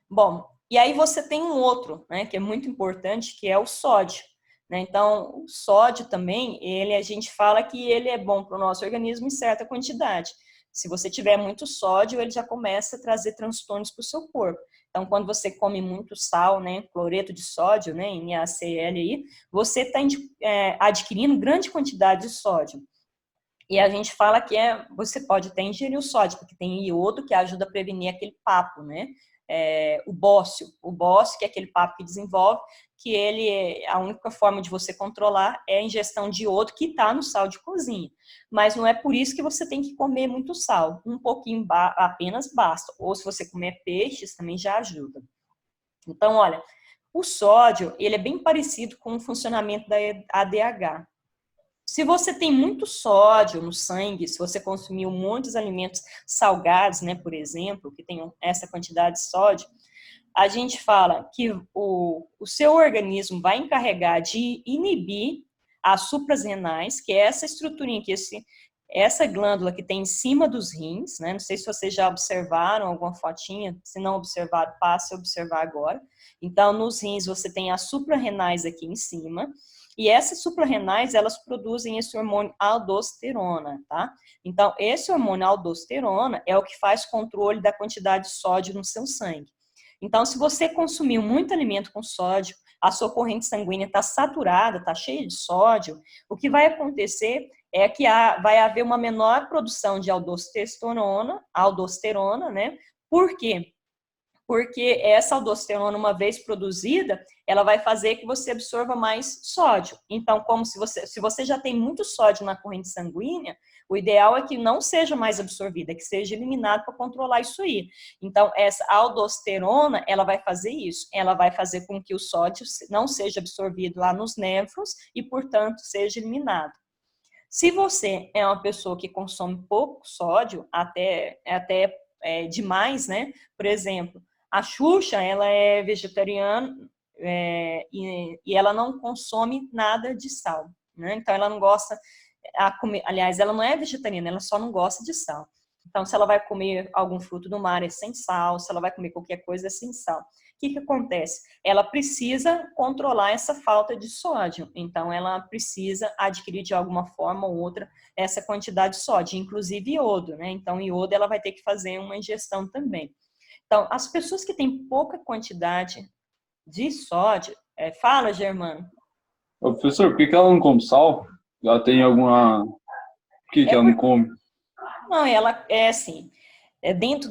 Bom, e aí você tem um outro, né, que é muito importante, que é o sódio. Então, o sódio também, a gente fala que ele é bom para o nosso organismo em certa quantidade. Se você tiver muito sódio, ele já começa a trazer transtornos para o seu corpo. Então, quando você come muito sal, né, cloreto de sódio, né, NaCl aí, você está adquirindo grande quantidade de sódio. E a gente fala que você pode até ingerir o sódio, porque tem iodo que ajuda a prevenir aquele papo, né? O bócio, que é aquele papo que desenvolve, que a única forma de você controlar é a ingestão de iodo que está no sal de cozinha. Mas não é por isso que você tem que comer muito sal. Um pouquinho apenas basta. Ou se você comer peixes, também já ajuda. Então, olha, o sódio, ele é bem parecido com o funcionamento da ADH. Se você tem muito sódio no sangue, se você consumiu muitos alimentos salgados, né, por exemplo, que tem essa quantidade de sódio, a gente fala que o seu organismo vai encarregar de inibir as suprarrenais, que é essa estruturinha aqui, essa glândula que tem em cima dos rins, né? Não sei se vocês já observaram alguma fotinha, se não observaram, passe a observar agora. Então, nos rins você tem as suprarrenais aqui em cima, e essas suprarrenais, elas produzem esse hormônio aldosterona, tá? Então, esse hormônio aldosterona é o que faz controle da quantidade de sódio no seu sangue. Então, se você consumiu muito alimento com sódio, a sua corrente sanguínea está saturada, está cheia de sódio, o que vai acontecer é que vai haver uma menor produção de aldosterona, né? Por quê? Porque essa aldosterona, uma vez produzida, ela vai fazer que você absorva mais sódio. Então, como se você já tem muito sódio na corrente sanguínea, o ideal é que não seja mais absorvida, que seja eliminado para controlar isso aí. Então, essa aldosterona, ela vai fazer isso. Ela vai fazer com que o sódio não seja absorvido lá nos néfrons e, portanto, seja eliminado. Se você é uma pessoa que consome pouco sódio, até demais, né? Por exemplo, A Xuxa, ela é vegetariana e ela não consome nada de sal, né? Então, ela não gosta, aliás, ela não é vegetariana, ela só não gosta de sal. Então, se ela vai comer algum fruto do mar, é sem sal. Se ela vai comer qualquer coisa, é sem sal. O que acontece? Ela precisa controlar essa falta de sódio. Então, ela precisa adquirir de alguma forma ou outra essa quantidade de sódio, inclusive iodo, né? Então, iodo ela vai ter que fazer uma ingestão também. Então, as pessoas que têm pouca quantidade de sódio, fala, Germano.
Professor, por que ela não come sal? Ela tem alguma... Por que ela não come?
Não, ela é assim, dentro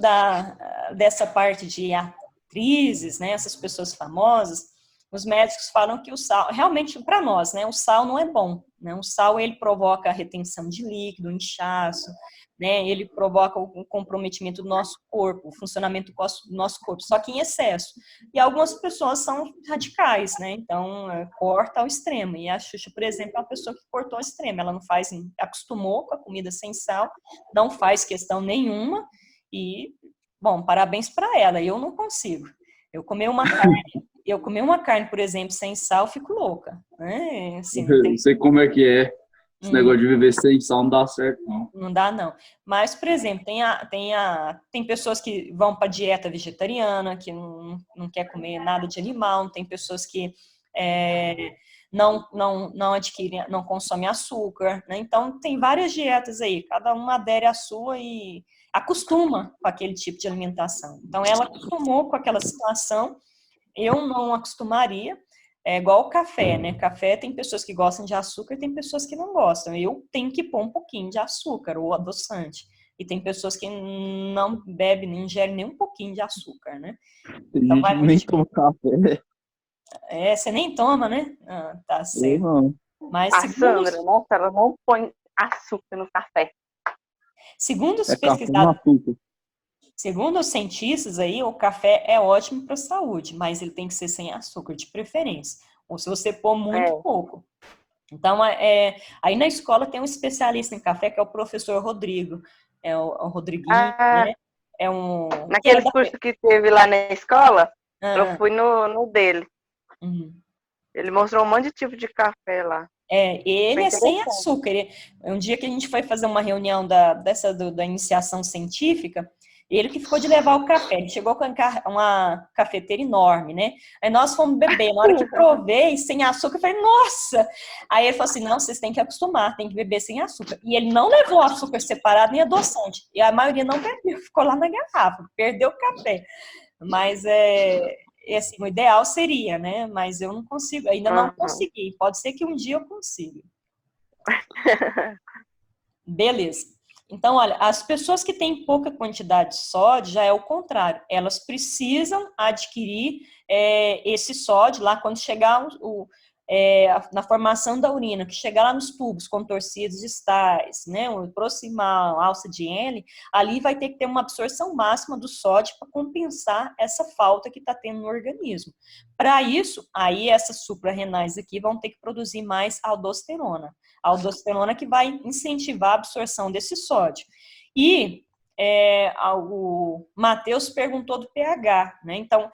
dessa parte de atrizes, né, essas pessoas famosas, os médicos falam que o sal, realmente para nós, né, o sal não é bom, né, o sal ele provoca a retenção de líquido, inchaço, né, ele provoca o comprometimento do nosso corpo, o funcionamento do nosso corpo, só que em excesso. E algumas pessoas são radicais, né, então corta ao extremo, e a Xuxa, por exemplo, é uma pessoa que cortou ao extremo, ela não faz, acostumou com a comida sem sal, não faz questão nenhuma, e, bom, parabéns para ela, eu não consigo. Eu comer uma carne, por exemplo, sem sal, fico louca. Né? Assim,
Não sei como é que é. Esse negócio de viver sem sal não dá certo, não.
Não dá, não. Mas, por exemplo, tem pessoas que vão para dieta vegetariana, que não quer comer nada de animal, tem pessoas que não adquirem, não consomem açúcar, né? Então, tem várias dietas aí, cada uma adere à sua e acostuma com aquele tipo de alimentação. Então, ela acostumou com aquela situação, eu não acostumaria. É igual o café, né? Café tem pessoas que gostam de açúcar e tem pessoas que não gostam. Eu tenho que pôr um pouquinho de açúcar ou adoçante. E tem pessoas que não bebem, nem ingerem nem um pouquinho de açúcar, né?
Tem
Então
gente
vai
que
muito
nem
de...
toma café.
Você nem toma, né? Ah, tá
Eu
certo.
não.
Mas
A Sandra, nossa, ela não põe açúcar no café.
segundo os
É café no
pesquisadores,
açúcar.
segundo os cientistas aí, o café é ótimo para a saúde, mas ele tem que ser sem açúcar, de preferência. Ou se você pôr muito pouco. Então, aí na escola tem um especialista em café, que é o professor Rodrigo, o Rodriguinho, né?
Naqueles cursos que teve lá na escola, eu
Ah,
fui no dele.
uhum.
Ele mostrou um monte de tipo de café lá.
Ele
Foi
é sem
interessante.
açúcar. Um dia que a gente foi fazer uma reunião da iniciação científica, ele que ficou de levar o café. Ele chegou com uma cafeteira enorme, né? Aí nós fomos beber. Na hora que provei, sem açúcar, eu falei, nossa! Aí ele falou assim, não, vocês têm que acostumar, tem que beber sem açúcar. E ele não levou açúcar separado nem adoçante. E a maioria não bebeu, ficou lá na garrafa, perdeu o café. Mas assim, o ideal seria, né? Mas eu não consigo, ainda não consegui. Pode ser que um dia eu consiga. Beleza. Então, olha, as pessoas que têm pouca quantidade de sódio já é o contrário. Elas precisam adquirir esse sódio lá quando chegar na formação da urina, que chegar lá nos tubos contorcidos distais, né, o proximal, alça de Henle, ali vai ter que ter uma absorção máxima do sódio para compensar essa falta que está tendo no organismo. Para isso, aí essas suprarrenais aqui vão ter que produzir mais aldosterona. A aldosterona que vai incentivar a absorção desse sódio. E o Matheus perguntou do pH, né? Então,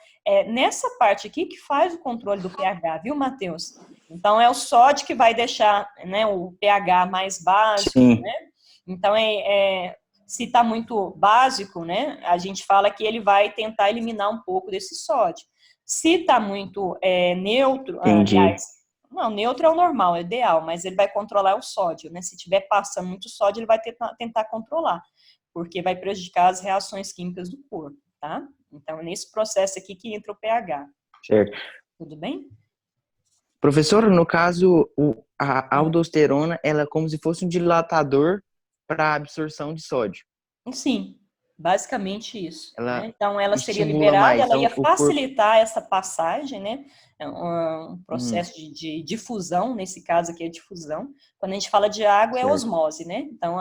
nessa parte aqui que faz o controle do pH, viu, Matheus? Então, é o sódio que vai deixar, né, o pH mais básico,
Sim.
né? Então, se está muito básico, né, a gente fala que ele vai tentar eliminar um pouco desse sódio. Se está muito neutro, aliás, não, neutro é o normal, é o ideal, mas ele vai controlar o sódio, né? Se tiver passando muito sódio, ele vai tentar controlar, porque vai prejudicar as reações químicas do corpo, tá? Então, é nesse processo aqui que entra o pH.
Certo.
Tudo bem?
Professora, no caso, a aldosterona, ela é como se fosse um dilatador para absorção de sódio.
Sim, basicamente isso.
Ela
Né? Então, ela seria
estimula
liberada,
mais.
ela
Então,
ia
o corpo...
facilitar essa passagem, né? Um processo de difusão, nesse caso aqui é difusão. Quando a gente fala de água, é osmose, né? Então,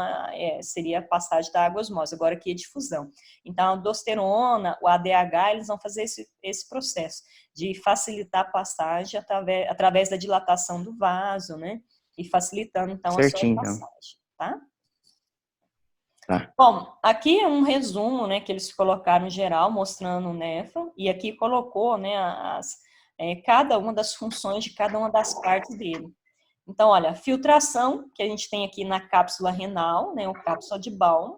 seria a passagem da água osmose. Agora aqui é difusão. Então, a aldosterona, o ADH, eles vão fazer esse processo de facilitar a passagem através da dilatação do vaso, né? E facilitando, então, a sua
Certinho, então.
passagem, tá?
Tá.
Bom, aqui é um resumo, né, que eles colocaram em geral, mostrando o néfron, e aqui colocou, né, cada uma das funções de cada uma das partes dele. Então, olha, a filtração, que a gente tem aqui na cápsula renal, né, o cápsula de Bowman.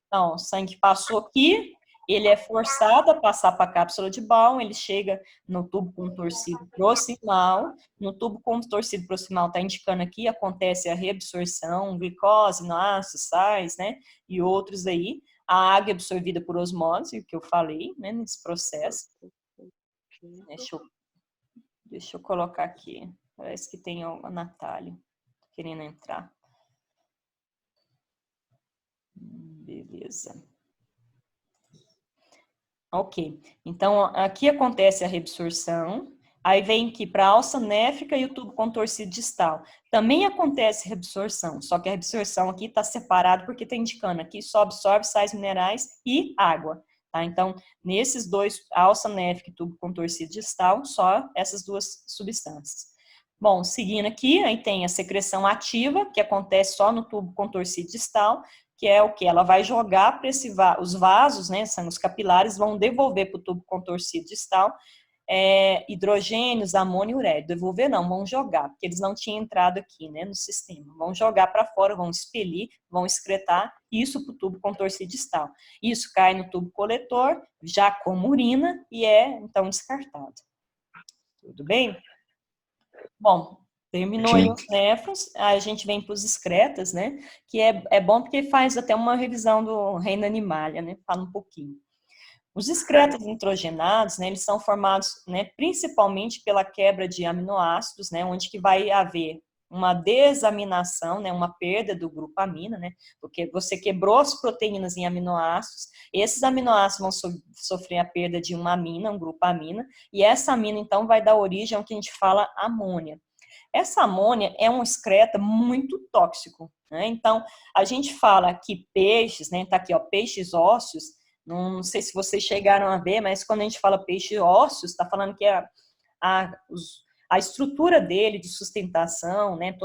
Então, o sangue passou aqui, ele é forçado a passar para a cápsula de Bowman, ele chega no tubo contorcido proximal. No tubo contorcido proximal, está indicando aqui, acontece a reabsorção, glicose, ácidos, sais, né, e outros aí. A água é absorvida por osmose, o que eu falei, né, nesse processo. Deixa eu colocar aqui. Parece que tem a Natália querendo entrar. Beleza. Ok. Então, aqui acontece a reabsorção. Aí vem aqui para a alça néfrica e o tubo contorcido distal. Também acontece reabsorção, só que a reabsorção aqui está separada porque está indicando aqui só absorve sais minerais e água. Tá? Então, nesses dois, alça néfrica e tubo contorcido distal, só essas duas substâncias. Bom, seguindo aqui, aí tem a secreção ativa, que acontece só no tubo contorcido distal, que é o que? Ela vai jogar para os vasos, né, são os capilares, vão devolver para o tubo contorcido distal hidrogênios, amônio e ureia. Devolver não, vão jogar, porque eles não tinham entrado aqui, né, no sistema. Vão jogar para fora, vão expelir, vão excretar isso para o tubo contorcido distal. Isso cai no tubo coletor, já como urina, e é, então, descartado. Tudo bem? Bom, terminou aí os néfrons, a gente vem para os excretas, né? Que é bom porque faz até uma revisão do reino animalia, né? Fala um pouquinho. Os excretas nitrogenados, né? Eles são formados, né? Principalmente pela quebra de aminoácidos, né? Onde que vai haver uma desaminação, né? Uma perda do grupo amina, né? Porque você quebrou as proteínas em aminoácidos, esses aminoácidos vão sofrer a perda de uma amina, um grupo amina, e essa amina, então, vai dar origem ao que a gente fala amônia. Essa amônia é um excreta muito tóxico, né? Então, a gente fala que peixes, né? Tá aqui, ó, peixes ósseos, não sei se vocês chegaram a ver, mas quando a gente fala peixe ósseos, está falando que a estrutura dele de sustentação, né,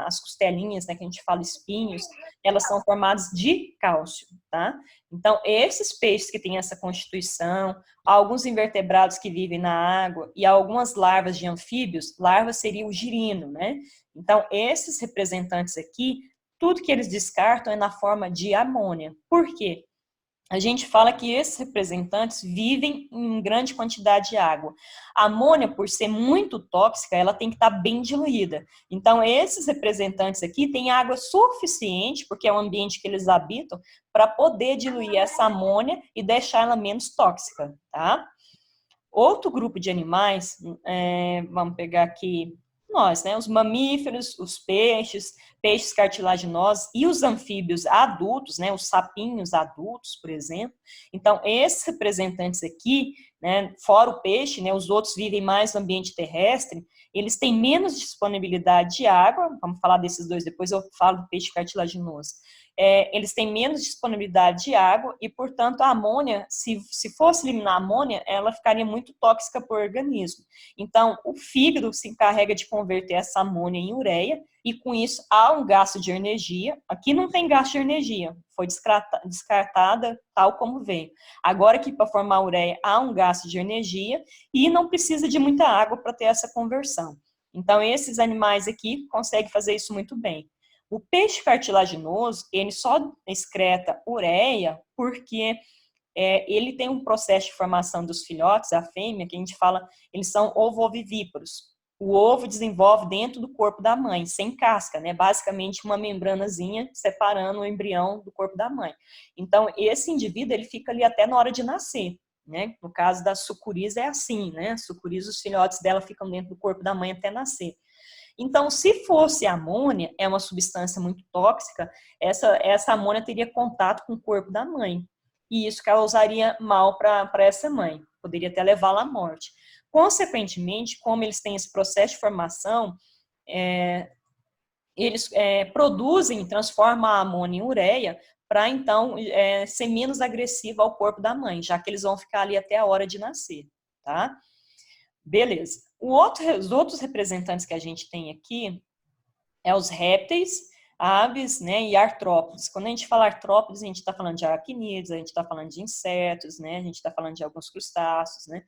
as costelinhas, né, que a gente fala espinhos, elas são formadas de cálcio, tá? Então, esses peixes que têm essa constituição, alguns invertebrados que vivem na água e algumas larvas de anfíbios, larva seria o girino, né? Então, esses representantes aqui, tudo que eles descartam é na forma de amônia. Por quê? A gente fala que esses representantes vivem em grande quantidade de água. A amônia, por ser muito tóxica, ela tem que estar bem diluída. Então, esses representantes aqui têm água suficiente, porque é o ambiente que eles habitam, para poder diluir essa amônia e deixar ela menos tóxica, tá? Outro grupo de animais, vamos pegar aqui nós, né? Os mamíferos, os peixes cartilaginosos e os anfíbios adultos, né? Os sapinhos adultos, por exemplo. Então, esses representantes aqui, né? Fora o peixe, né? Os outros vivem mais no ambiente terrestre, eles têm menos disponibilidade de água, vamos falar desses dois, depois eu falo do peixe cartilaginoso. Eles têm menos disponibilidade de água e, portanto, a amônia, se fosse eliminar a amônia, ela ficaria muito tóxica para o organismo. Então, o fígado se encarrega de converter essa amônia em ureia e, com isso, há um gasto de energia. Aqui não tem gasto de energia, foi descartada tal como veio. Agora, aqui, para formar ureia, há um gasto de energia e não precisa de muita água para ter essa conversão. Então, esses animais aqui conseguem fazer isso muito bem. O peixe cartilaginoso, ele só excreta ureia porque ele tem um processo de formação dos filhotes, a fêmea, que a gente fala, eles são ovovivíparos. O ovo desenvolve dentro do corpo da mãe, sem casca, né? Basicamente uma membranazinha separando o embrião do corpo da mãe. Então, esse indivíduo, ele fica ali até na hora de nascer, né? No caso da sucuris é assim, né? A sucuris, os filhotes dela ficam dentro do corpo da mãe até nascer. Então, se fosse amônia, é uma substância muito tóxica, essa amônia teria contato com o corpo da mãe. E isso causaria mal para essa mãe. Poderia até levá-la à morte. Consequentemente, como eles têm esse processo de formação, eles produzem, transformam a amônia em ureia para, então, ser menos agressiva ao corpo da mãe, já que eles vão ficar ali até a hora de nascer, tá? Beleza. Os outros representantes que a gente tem aqui os répteis, Aves, né, e artrópodes. Quando a gente fala artrópodes, a gente está falando de aracnídeos, a gente está falando de insetos, né, a gente está falando de alguns crustáceos, né.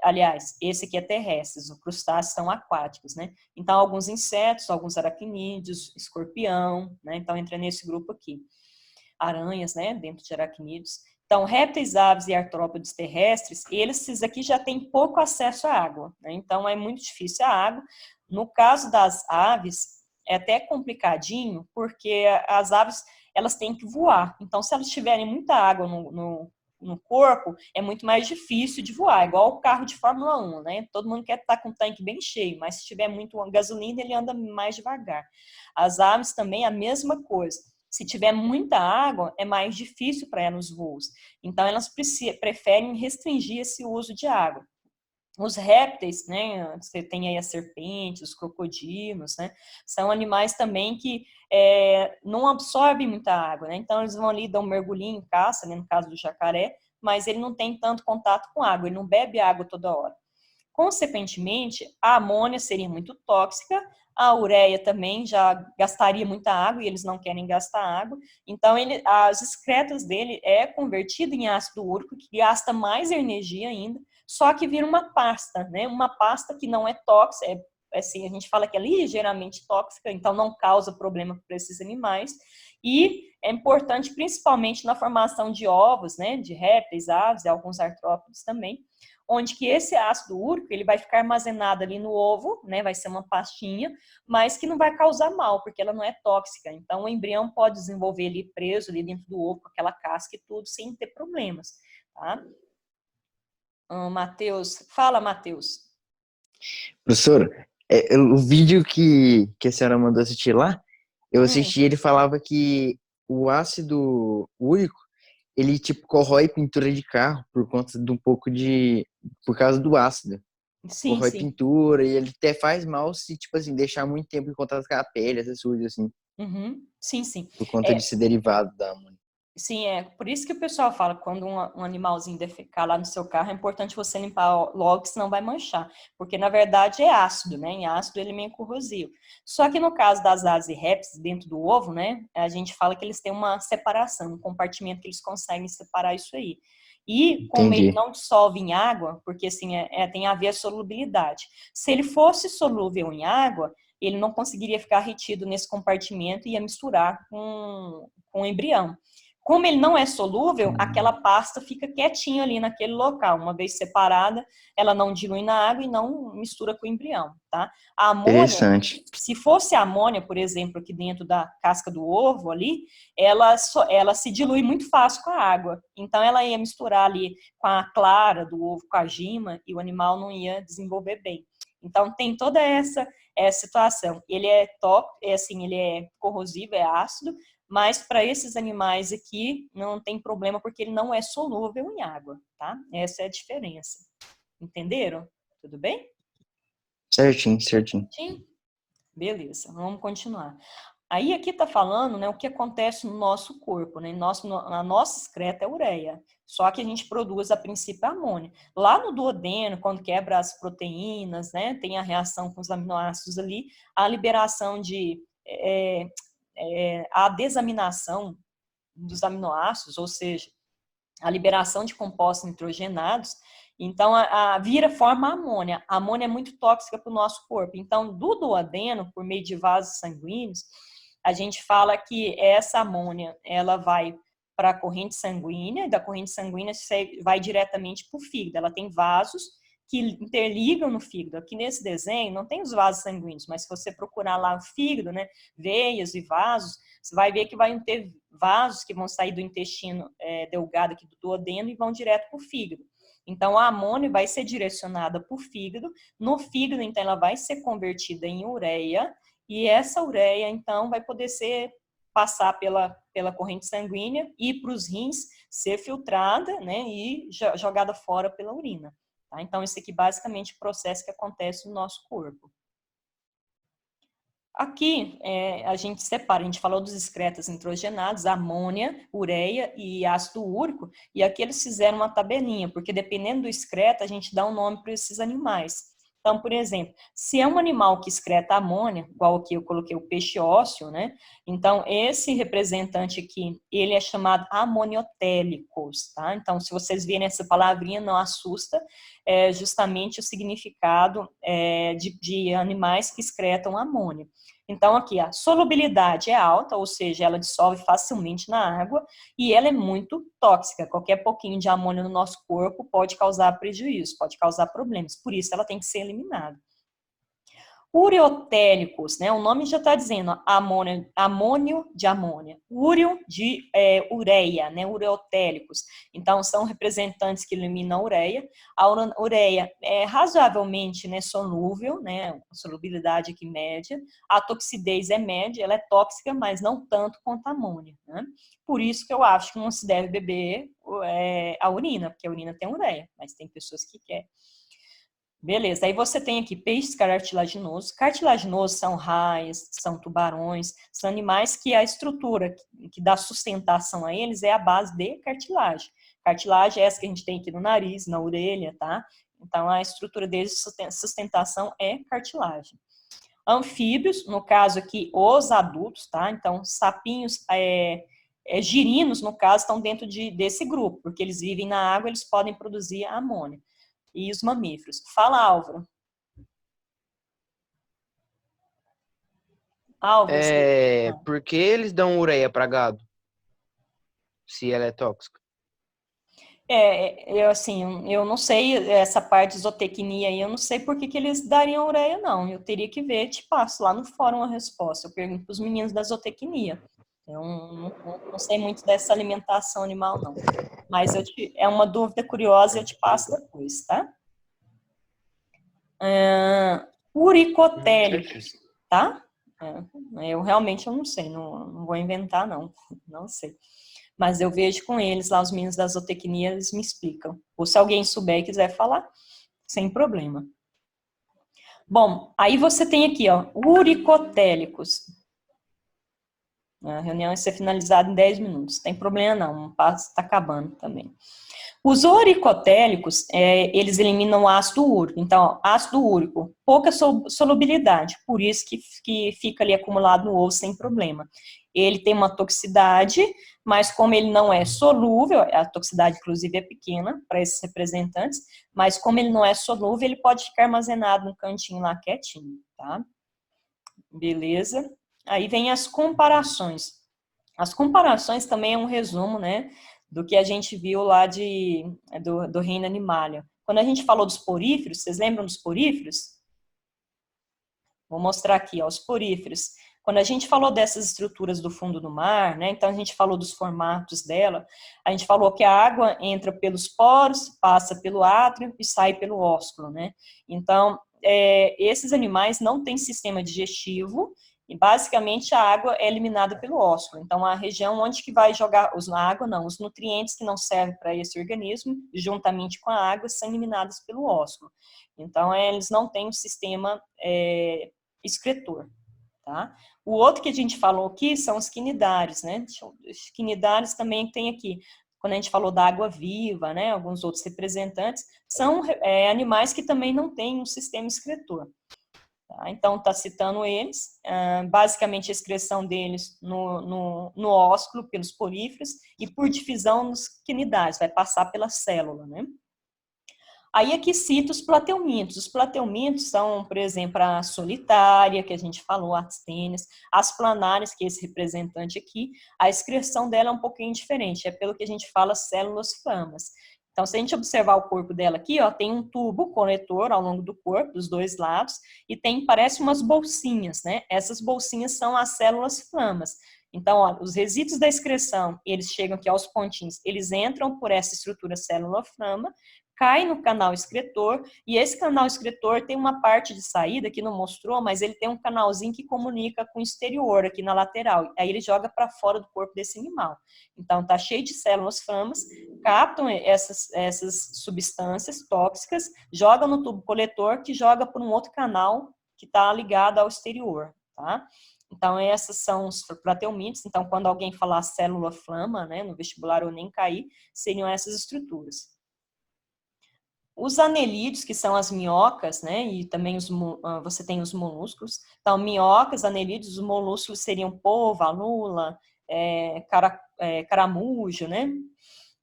Aliás, esse aqui é terrestres, os crustáceos são aquáticos, né. Então, alguns insetos, alguns aracnídeos, escorpião, né, então entra nesse grupo aqui. Aranhas, né, dentro de aracnídeos. Então, répteis, aves e artrópodes terrestres, esses aqui já têm pouco acesso à água, né? Então é muito difícil a água. No caso das aves, é até complicadinho, porque as aves, elas têm que voar. Então, se elas tiverem muita água no corpo, é muito mais difícil de voar, igual o carro de Fórmula 1, né? Todo mundo quer estar com o tanque bem cheio, mas se tiver muito gasolina, ele anda mais devagar. As aves também, a mesma coisa. Se tiver muita água, é mais difícil para elas os voos. Então, elas preferem restringir esse uso de água. Os répteis, né, você tem aí as serpentes, os crocodilos, né, são animais também que não absorvem muita água, né, então eles vão ali, dão um mergulhinho, caça, né, no caso do jacaré, mas ele não tem tanto contato com água, ele não bebe água toda hora. Consequentemente, a amônia seria muito tóxica, a ureia também já gastaria muita água e eles não querem gastar água. Então, as excretas dele é convertido em ácido úrico, que gasta mais energia ainda, só que vira uma pasta, né? Uma pasta que não é tóxica, assim, a gente fala que é ligeiramente tóxica, então não causa problema para esses animais. E é importante, principalmente na formação de ovos, né? De répteis, aves e alguns artrópodes também, onde que esse ácido úrico ele vai ficar armazenado ali no ovo, né, vai ser uma pastinha, mas que não vai causar mal, porque ela não é tóxica. Então, o embrião pode desenvolver ali preso ali dentro do ovo, com aquela casca e tudo, sem ter problemas, tá? Matheus, fala, Matheus.
Professor, o vídeo que a senhora mandou assistir lá, eu assisti, ele falava que o ácido úrico, ele tipo corrói pintura de carro por conta de por causa do ácido.
Sim,
Corrói
sim.
pintura e ele até faz mal se, tipo assim, deixar muito tempo em contato com a pele, essas coisas assim,
Uhum. Sim, sim.
por conta de ser derivado da amônia.
Sim, por isso que o pessoal fala que quando um animalzinho defecar lá no seu carro, é importante você limpar logo, senão vai manchar. Porque, na verdade, é ácido, né? Em ácido ele é meio corrosivo. Só que no caso das aves e répteis dentro do ovo, né? A gente fala que eles têm uma separação, um compartimento que eles conseguem separar isso aí. E como ele
Entendi.
não dissolve em água, porque assim, tem a ver a solubilidade. Se ele fosse solúvel em água, ele não conseguiria ficar retido nesse compartimento e ia misturar com o embrião. Como ele não é solúvel, aquela pasta fica quietinha ali naquele local. Uma vez separada, ela não dilui na água e não mistura com o embrião, tá? A amônia,
Interessante.
se fosse a amônia, por exemplo, aqui dentro da casca do ovo ali, ela se dilui muito fácil com a água. Então, ela ia misturar ali com a clara do ovo, com a gema, e o animal não ia desenvolver bem. Então, tem toda essa situação. Ele ele é corrosivo, é ácido, mas para esses animais aqui não tem problema porque ele não é solúvel em água, tá? Essa é a diferença. Entenderam? Tudo bem?
Certinho, certinho.
Sim. Beleza, vamos continuar. Aí aqui está falando, né, o que acontece no nosso corpo, né? A nossa excreta é ureia, só que a gente produz a princípio amônia. Lá no duodeno, quando quebra as proteínas, né, tem a reação com os aminoácidos ali, a liberação a desaminação dos aminoácidos, ou seja, a liberação de compostos nitrogenados, então forma a amônia. A amônia é muito tóxica para o nosso corpo. Então, do duodeno, por meio de vasos sanguíneos, a gente fala que essa amônia ela vai para a corrente sanguínea, e da corrente sanguínea vai diretamente para o fígado. Ela tem vasos que interligam no fígado. Aqui nesse desenho não tem os vasos sanguíneos, mas se você procurar lá o fígado, né, veias e vasos, você vai ver que vai ter vasos que vão sair do intestino delgado aqui do duodeno e vão direto para o fígado. Então, a amônia vai ser direcionada para o fígado. No fígado, então, ela vai ser convertida em ureia, e essa ureia, então, vai poder passar pela corrente sanguínea e para os rins, ser filtrada, né, e jogada fora pela urina. Tá? Então, esse aqui basicamente é o processo que acontece no nosso corpo. Aqui, a gente separa, a gente falou dos excretas nitrogenados, amônia, ureia e ácido úrico, e aqui eles fizeram uma tabelinha, porque dependendo do excreta, a gente dá um nome para esses animais. Então, por exemplo, se é um animal que excreta amônia, igual aqui eu coloquei o peixe ósseo, né? Então, esse representante aqui, ele é chamado amoniotélicos, tá? Então, se vocês virem essa palavrinha, não assusta, é justamente o significado de animais que excretam amônia. Então, aqui, a solubilidade é alta, ou seja, ela dissolve facilmente na água e ela é muito tóxica. Qualquer pouquinho de amônia no nosso corpo pode causar prejuízo, pode causar problemas. Por isso, ela tem que ser eliminada. Ureotélicos, né? O nome já está dizendo amônio de amônia, úreo de ureia, né? Ureotélicos. Então, são representantes que eliminam a ureia. A ureia é razoavelmente, né, solúvel, né? A solubilidade aqui média. A toxidez é média, ela é tóxica, mas não tanto quanto a amônia, né? Por isso que eu acho que não se deve beber a urina, porque a urina tem ureia, mas tem pessoas que querem. Beleza, aí você tem aqui peixes cartilaginosos. Cartilaginosos são raias, são tubarões, são animais que a estrutura que dá sustentação a eles é a base de cartilagem. Cartilagem é essa que a gente tem aqui no nariz, na orelha, tá? Então, a estrutura deles de sustentação é cartilagem. Anfíbios, no caso aqui, os adultos, tá? Então, sapinhos, girinos, no caso, estão dentro desse grupo, porque eles vivem na água, eles podem produzir amônia. E os mamíferos. Fala, Álvaro. Álvaro.
Por que eles dão ureia para gado? Se ela é tóxica?
Eu não sei essa parte de zootecnia aí, eu não sei por que eles dariam ureia, não. Eu teria que ver, te passo lá no fórum a resposta. Eu pergunto para os meninos da zootecnia. Eu não sei muito dessa alimentação animal, não. Mas é uma dúvida curiosa, eu te passo depois, tá? Uricotélicos, tá? Eu realmente não sei, não vou inventar, não sei. Mas eu vejo com eles lá, os meninos da zootecnia, eles me explicam. Ou se alguém souber e quiser falar, sem problema. Bom, aí você tem aqui, ó, uricotélicos. A reunião vai ser finalizada em 10 minutos. Não tem problema não, o passo está acabando também. Os uricotélicos, eles eliminam o ácido úrico. Então, ó, ácido úrico, pouca solubilidade, por isso que fica ali acumulado no ovo sem problema. Ele tem uma toxicidade, mas como ele não é solúvel, a toxicidade inclusive é pequena para esses representantes, mas como ele não é solúvel, ele pode ficar armazenado no cantinho lá quietinho, tá? Beleza? Aí vem as comparações. As comparações também é um resumo, né, do que a gente viu lá do reino animalia. Quando a gente falou dos poríferos, vocês lembram dos poríferos? Vou mostrar aqui, ó, os poríferos. Quando a gente falou dessas estruturas do fundo do mar, né, então a gente falou dos formatos dela, a gente falou que a água entra pelos poros, passa pelo átrio e sai pelo ósculo, né? Então, esses animais não têm sistema digestivo e basicamente a água é eliminada pelo ósculo. Então, a região onde que vai jogar a água, não, os nutrientes que não servem para esse organismo, juntamente com a água, são eliminados pelo ósculo. Então, eles não têm um sistema excretor, tá? O outro que a gente falou aqui são os quinidários, né? Os quinidários também tem aqui, quando a gente falou da água viva, né? Alguns outros representantes, são animais que também não têm um sistema excretor. Tá? Então, está citando eles, basicamente a excreção deles no ósculo, pelos poríferos, e por difusão nos quinidários, vai passar pela célula, né? Aí aqui cita os plateumintos. Os plateumintos são, por exemplo, a solitária, que a gente falou, as tênis, as planárias, que é esse representante aqui, a excreção dela é um pouquinho diferente, é pelo que a gente fala células flamas. Então, se a gente observar o corpo dela aqui, ó, tem um tubo coletor ao longo do corpo, dos dois lados, e parece umas bolsinhas, né? Essas bolsinhas são as células flamas. Então, ó, os resíduos da excreção, eles chegam aqui aos pontinhos, eles entram por essa estrutura célula-flama, cai no canal excretor, e esse canal excretor tem uma parte de saída que não mostrou, mas ele tem um canalzinho que comunica com o exterior, aqui na lateral. Aí ele joga para fora do corpo desse animal. Então, tá cheio de células flamas, captam essas substâncias tóxicas, jogam no tubo coletor, que joga por um outro canal que está ligado ao exterior, tá? Então, essas são os plateumintos. Então, quando alguém falar célula-flama, né, no vestibular ou nem cair, seriam essas estruturas. Os anelídeos, que são as minhocas, né? E também você tem os molúsculos. Então, minhocas, anelídeos, os molúsculos seriam polvo, lula, caramujo, né?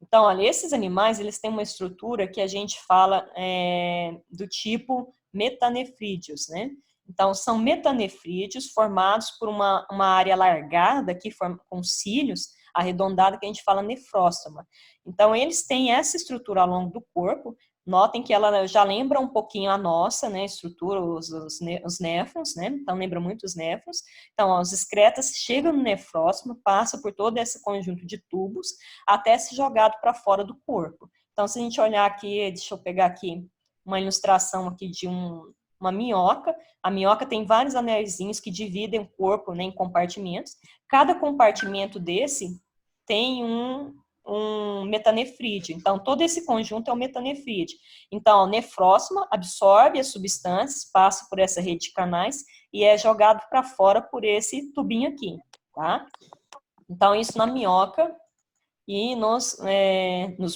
Então, olha, esses animais, eles têm uma estrutura que a gente fala do tipo metanefrídeos, né? Então, são metanefrídeos formados por uma área alargada, aqui, com cílios, arredondada, que a gente fala nefróstoma. Então, eles têm essa estrutura ao longo do corpo. Notem que ela já lembra um pouquinho a nossa, né, estrutura, os néfrons, né? Então, lembra muito os néfrons. Então, os excretas chegam no nefróstoma, passam por todo esse conjunto de tubos, até ser jogado para fora do corpo. Então, se a gente olhar aqui, deixa eu pegar aqui uma ilustração aqui de uma minhoca. A minhoca tem vários anelzinhos que dividem o corpo, né, em compartimentos. Cada compartimento desse tem um metanefrídeo. Então, todo esse conjunto é um metanefrídeo. Então, o nefróstoma absorve as substâncias, passa por essa rede de canais e é jogado para fora por esse tubinho aqui, tá? Então, isso na minhoca e nos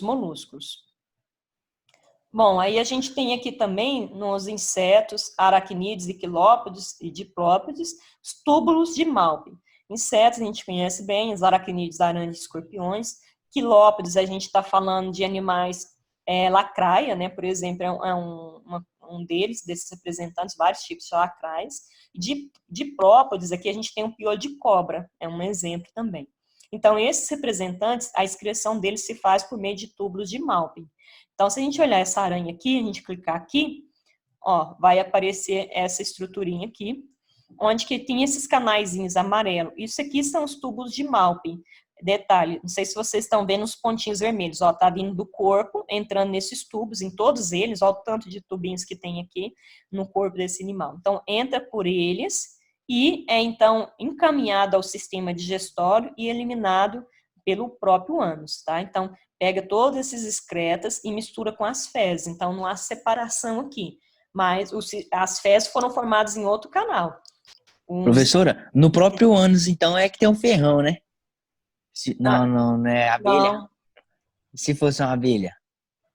molúsculos. Bom, aí a gente tem aqui também, nos insetos, aracnídeos, equilópodes e diplópodes, os túbulos de Malpighi. Insetos a gente conhece bem, os aracnídeos, aranhas e escorpiões. Quilópodes, a gente está falando de animais lacraia, né? Por exemplo, um desses representantes, vários tipos de lacraias. Diplópodes, aqui a gente tem um piolho de cobra, é um exemplo também. Então, esses representantes, a excreção deles se faz por meio de túbulos de Malpighi. Então, se a gente olhar essa aranha aqui, a gente clicar aqui, ó, vai aparecer essa estruturinha aqui, onde que tem esses canaizinhos amarelos. Isso aqui são os túbulos de Malpighi. Detalhe, não sei se vocês estão vendo os pontinhos vermelhos, ó, tá vindo do corpo, entrando nesses tubos, em todos eles, ó, o tanto de tubinhos que tem aqui no corpo desse animal. Então, entra por eles e é, então, encaminhado ao sistema digestório e eliminado pelo próprio ânus, tá? Então, pega todos esses excretas e mistura com as fezes. Então, não há separação aqui, mas as fezes foram formadas em outro canal.
Professora, no próprio ânus, então, é que tem um ferrão, né? Não é abelha?
Não.
Se fosse uma abelha,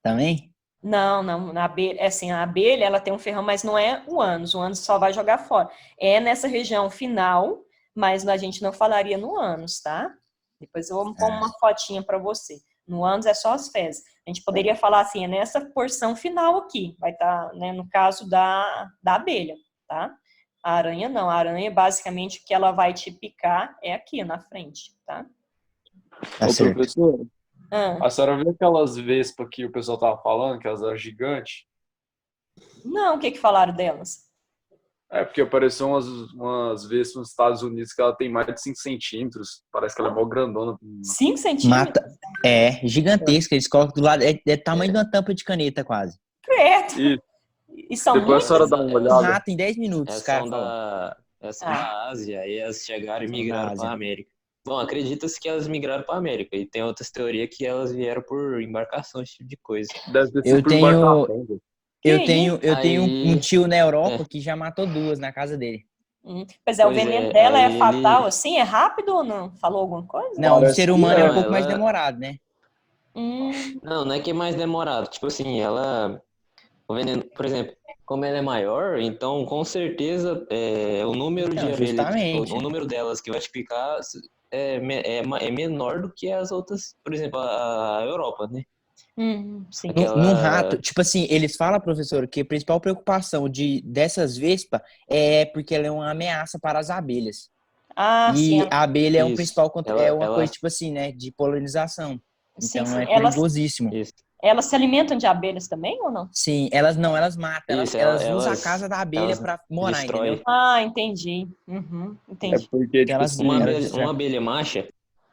também?
Não, na abelha, assim, a abelha, ela tem um ferrão, mas não é o ânus só vai jogar fora. É nessa região final, mas a gente não falaria no ânus, tá? Depois eu vou pôr uma fotinha para você. No ânus é só as fezes. A gente poderia falar assim, é nessa porção final aqui, vai estar, né, no caso da abelha, tá? A aranha não, a aranha basicamente o que ela vai te picar é aqui na frente, tá?
Ô, professor,
Ah.
a senhora viu aquelas vespas que o pessoal tava falando, que elas eram gigantes?
Não, o que falaram delas?
É, porque apareceu umas vespas nos Estados Unidos que ela tem mais de 5 centímetros. Parece que ela é mó grandona.
5 centímetros?
Gigantesca. Eles colocam do lado, é tamanho de uma tampa de caneta, quase.
Credo! E são
depois a senhora dá uma
Um
olhada.
rato em 10 minutos,
Essas
cara.
são da Ásia, e elas chegaram e migraram para a América. Bom, acredita-se que elas migraram para a América, e tem outras teorias que elas vieram por embarcação, esse tipo de coisa.
Deve ter
Eu
sido por
tenho-
embarcação.
Eu tenho
Aí-
um tio na Europa que já matou duas na casa dele.
Pois é, o
Pois
veneno
é,
dela é
aí
fatal,
ele-
assim? É rápido ou não? Falou alguma coisa?
Não, o
Parece
ser humano
que
é um
não,
pouco mais
ela-
demorado, né?
Não é que é mais demorado. Tipo assim, o veneno, por exemplo, como ela é maior, então com certeza o número de
Não,
abelhas,
justamente.
o número delas que vai te picar é menor do que as outras, por exemplo, a Europa, né?
Sim.
Num rato, tipo assim, eles falam, professor, que a principal preocupação dessas vespas é porque ela é uma ameaça para as abelhas.
Ah, sim.
E a abelha é um
Isso.
principal, é uma
Ela-
coisa, tipo assim, né, de polinização.
Sim,
Então
sim.
é perigosíssimo.
Isso.
Elas se alimentam de abelhas também ou não?
Sim, elas matam. Elas,
Isso,
elas usam a
elas-
casa da abelha
elas
para morar,
destrói.
entendeu?
Ah, entendi.
É
Entendi.
porque, tipo
Elas-
assim,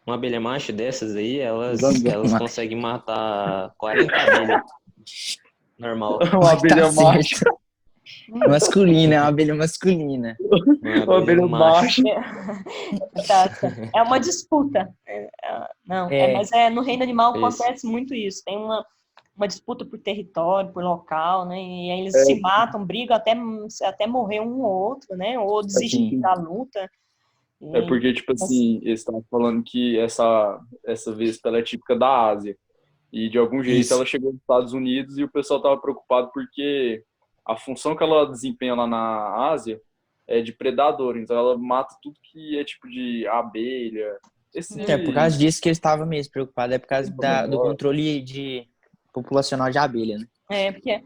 Uma abelha macha dessas aí, elas conseguem matar 40 abelhas. Normal.
uma abelha
Tá
macho.
certo. Masculina, é uma abelha masculina.
Uma abelha macho.
Tá. É uma disputa. Não, mas no reino animal
Isso.
acontece muito isso. Tem uma disputa por território, por local, né? E aí eles se matam, brigam até morrer um ou outro, né? Ou desistir da luta.
É porque, tipo assim, eles estavam falando que essa vespa ela é típica da Ásia. E de algum jeito
Isso.
ela chegou nos Estados Unidos e o pessoal estava preocupado porque a função que ela desempenha lá na Ásia é de predador. Então ela mata tudo que é tipo de abelha. Esse
É por causa disso que eu estava mesmo preocupado, é por causa do
menor.
controle populacional de abelha, né?
Porque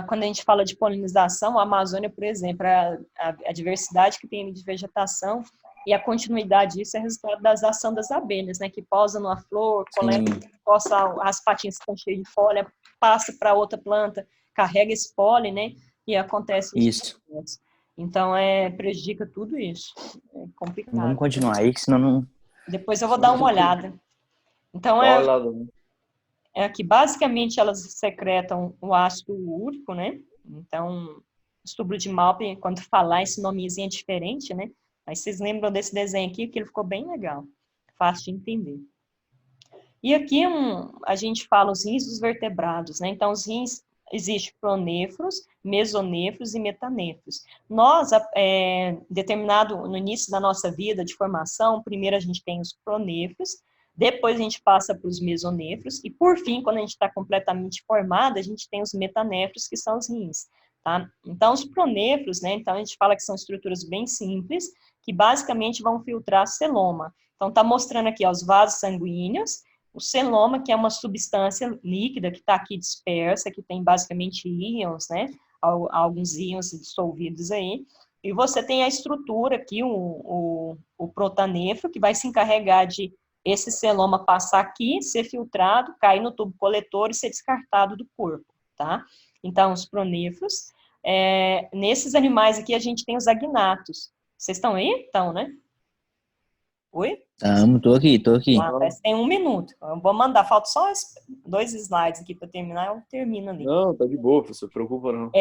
quando a gente fala de polinização, a Amazônia, por exemplo, a diversidade que tem de vegetação e a continuidade disso é resultado da ação das abelhas, né? Que pousa numa flor, coleta, coça as patinhas que estão cheias de folha, passa para outra planta, carrega esse pólen, né? E acontece
Isso.
Então, prejudica tudo isso. É complicado.
Vamos continuar aí, que senão não...
Depois eu vou dar uma olhada. Então, que basicamente elas secretam o ácido úrico, né? Então, estubro de Malpin, quando falar esse nomezinho é diferente, né? Mas vocês lembram desse desenho aqui, que ele ficou bem legal. Fácil de entender. E aqui a gente fala os rins dos vertebrados, né? Então, os rins, existem pronéfros, mesonéfros e metanéfros. Nós, no início da nossa vida de formação, primeiro a gente tem os pronéfros, depois a gente passa para os mesonéfros, e por fim, quando a gente está completamente formado, a gente tem os metanéfros, que são os rins. Tá? Então, os pronéfros, né? Então a gente fala que são estruturas bem simples, que basicamente vão filtrar celoma. Então, está mostrando aqui ó, os vasos sanguíneos, o celoma, que é uma substância líquida que está aqui dispersa, que tem basicamente íons, né? Alguns íons dissolvidos aí. E você tem a estrutura aqui, o protanefro, que vai se encarregar de esse celoma passar aqui, ser filtrado, cair no tubo coletor e ser descartado do corpo, tá? Então, os pronéfros. Nesses animais aqui, a gente tem os agnatos. Vocês estão aí? Estão, né? Oi?
Tô aqui.
Tem 1 minuto. Eu vou mandar, falta só 2 slides aqui para terminar, eu termino ali.
Não, tá de boa, não se preocupa não.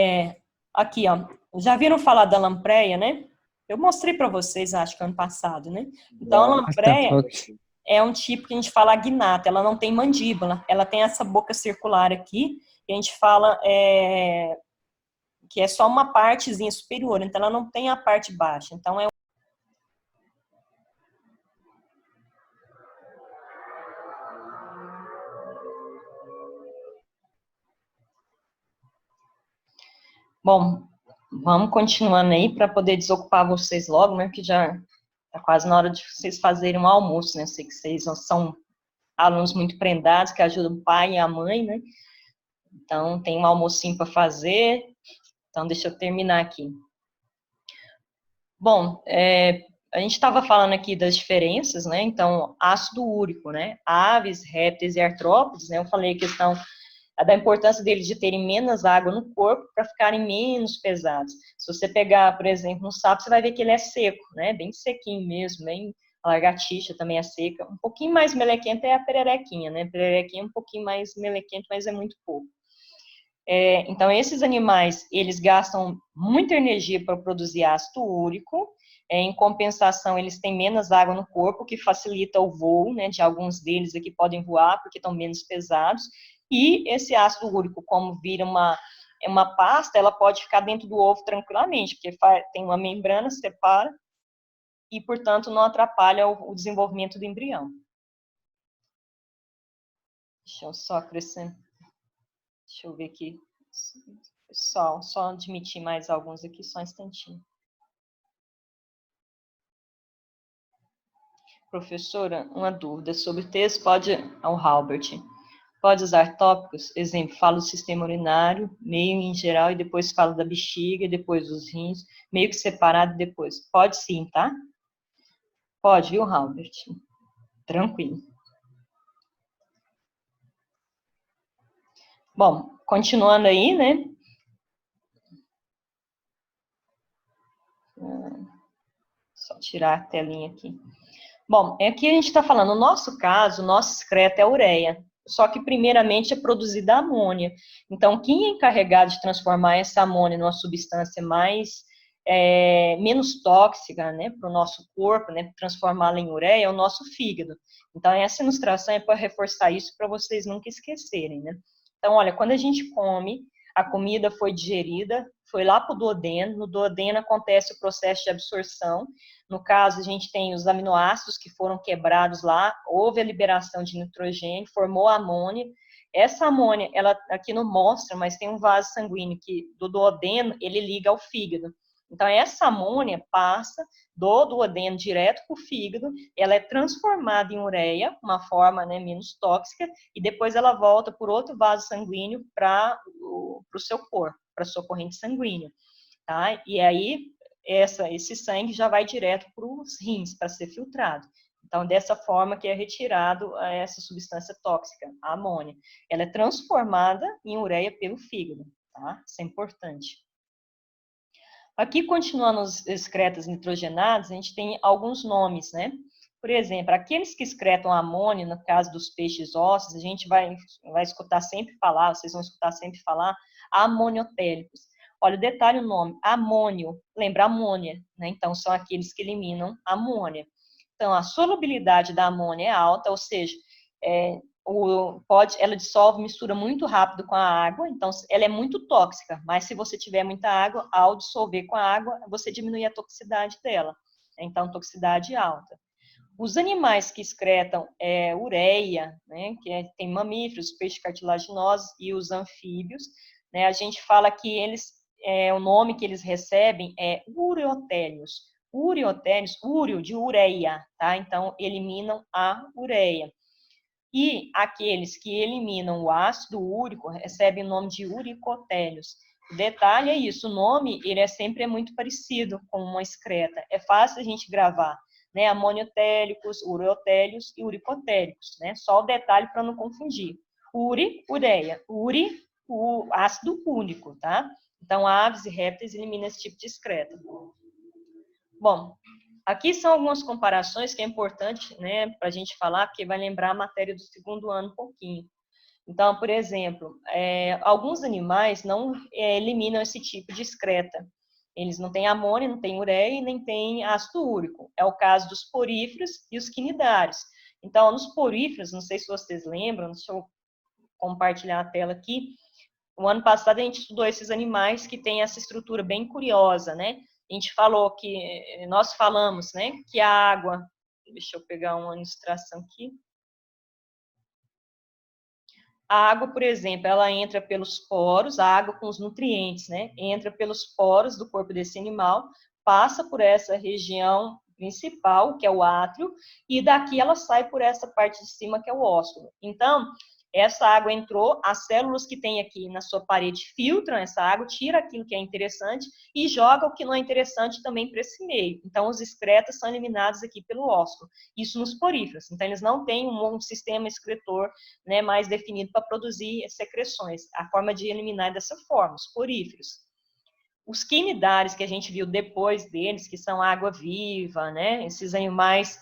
Aqui, ó. Já viram falar da lampreia, né? Eu mostrei para vocês, acho que ano passado, né? Então, a lampreia é um tipo que a gente fala agnata, ela não tem mandíbula, ela tem essa boca circular aqui, que a gente fala que é só uma partezinha superior, então ela não tem a parte baixa. Então, Bom, vamos continuando aí para poder desocupar vocês logo, né? Que já está quase na hora de vocês fazerem um almoço, né? Eu sei que vocês são alunos muito prendados, que ajudam o pai e a mãe, né? Então, tem um almocinho para fazer. Então, deixa eu terminar aqui. Bom, a gente estava falando aqui das diferenças, né? Então, ácido úrico, né? Aves, répteis e artrópodes, né? Eu falei a questão da importância deles de terem menos água no corpo para ficarem menos pesados. Se você pegar, por exemplo, um sapo, você vai ver que ele é seco, né? Bem sequinho mesmo, bem... A lagartixa também é seca. Um pouquinho mais melequenta é a pererequinha, né? A pererequinha é um pouquinho mais melequenta, mas é muito pouco. Então, esses animais, eles gastam muita energia para produzir ácido úrico. Em compensação, eles têm menos água no corpo, o que facilita o voo, né? De alguns deles aqui podem voar, porque estão menos pesados. E esse ácido úrico, como vira uma pasta, ela pode ficar dentro do ovo tranquilamente, porque tem uma membrana, separa, e, portanto, não atrapalha o desenvolvimento do embrião. Deixa eu só acrescentar. Deixa eu ver aqui. Só admitir mais alguns aqui, só um instantinho. Professora, uma dúvida sobre o texto, ao Halbert. Pode usar tópicos? Exemplo, fala do sistema urinário, meio em geral, e depois fala da bexiga, e depois dos rins, meio que separado depois. Pode sim, tá? Pode, viu, Halbert? Tranquilo. Bom, continuando aí, né? Só tirar a telinha aqui. Bom, aqui a gente está falando, no nosso caso, o nosso excreto é a ureia. Só que, primeiramente, é produzida a amônia. Então, quem é encarregado de transformar essa amônia numa substância menos tóxica, né, para o nosso corpo, né, transformá-la em ureia, é o nosso fígado. Então, essa ilustração é para reforçar isso, para vocês nunca esquecerem, né. Então, olha, quando a gente come, a comida foi digerida, foi lá para o duodeno, no duodeno acontece o processo de absorção, no caso a gente tem os aminoácidos que foram quebrados lá, houve a liberação de nitrogênio, formou a amônia, essa amônia, ela aqui não mostra, mas tem um vaso sanguíneo que do duodeno, ele liga ao fígado. Então, essa amônia passa do duodeno direto para o fígado, ela é transformada em ureia, uma forma, né, menos tóxica, e depois ela volta por outro vaso sanguíneo para o seu corpo, para a sua corrente sanguínea. Tá? E aí, esse sangue já vai direto para os rins, para ser filtrado. Então, dessa forma que é retirado essa substância tóxica, a amônia. Ela é transformada em ureia pelo fígado, tá? Isso é importante. Aqui, continuando os excretas nitrogenados, a gente tem alguns nomes, né? Por exemplo, aqueles que excretam amônio, no caso dos peixes ósseos, a gente vai escutar sempre falar, vocês vão escutar sempre falar, amoniotélicos. Olha, o detalhe, o nome, amônio, lembra amônia, né? Então, são aqueles que eliminam amônia. Então, a solubilidade da amônia é alta, ou seja, ela dissolve, mistura muito rápido com a água, então ela é muito tóxica, mas se você tiver muita água, ao dissolver com a água, você diminui a toxicidade dela, então toxicidade alta. Os animais que excretam ureia, né, tem mamíferos, peixes cartilaginosos e os anfíbios, né, a gente fala que eles, o nome que eles recebem é ureotélios. Ureotélios, úreo de ureia, tá? Então eliminam a ureia. E aqueles que eliminam o ácido úrico recebem o nome de uricotélios. O detalhe é isso, o nome ele sempre muito parecido com uma excreta. É fácil a gente gravar, né? Amoniotélicos, ureotélios e uricotélicos, né? Só o detalhe para não confundir. Uri, ureia. Uri, o ácido úrico, tá? Então, aves e répteis eliminam esse tipo de excreta. Bom, aqui são algumas comparações que é importante, né, para a gente falar, porque vai lembrar a matéria do segundo ano um pouquinho. Então, por exemplo, alguns animais não eliminam esse tipo de excreta. Eles não têm amônia, não têm ureia e nem têm ácido úrico. É o caso dos poríferos e os quinidários. Então, nos poríferos, não sei se vocês lembram, deixa eu compartilhar a tela aqui. O ano passado a gente estudou esses animais que têm essa estrutura bem curiosa, né? A gente falou que, nós falamos, né, que a água, deixa eu pegar uma ilustração aqui. A água, por exemplo, ela entra pelos poros, a água com os nutrientes, né, entra pelos poros do corpo desse animal, passa por essa região principal, que é o átrio, e daqui ela sai por essa parte de cima, que é o ósculo. Então, essa água entrou, as células que tem aqui na sua parede filtram essa água, tira aquilo que é interessante e joga o que não é interessante também para esse meio. Então, os excretas são eliminados aqui pelo ósculo. Isso nos poríferos. Então, eles não têm um sistema excretor, né, mais definido para produzir secreções. A forma de eliminar é dessa forma, os poríferos. Os quinidários que a gente viu depois deles, que são água-viva, né, esses animais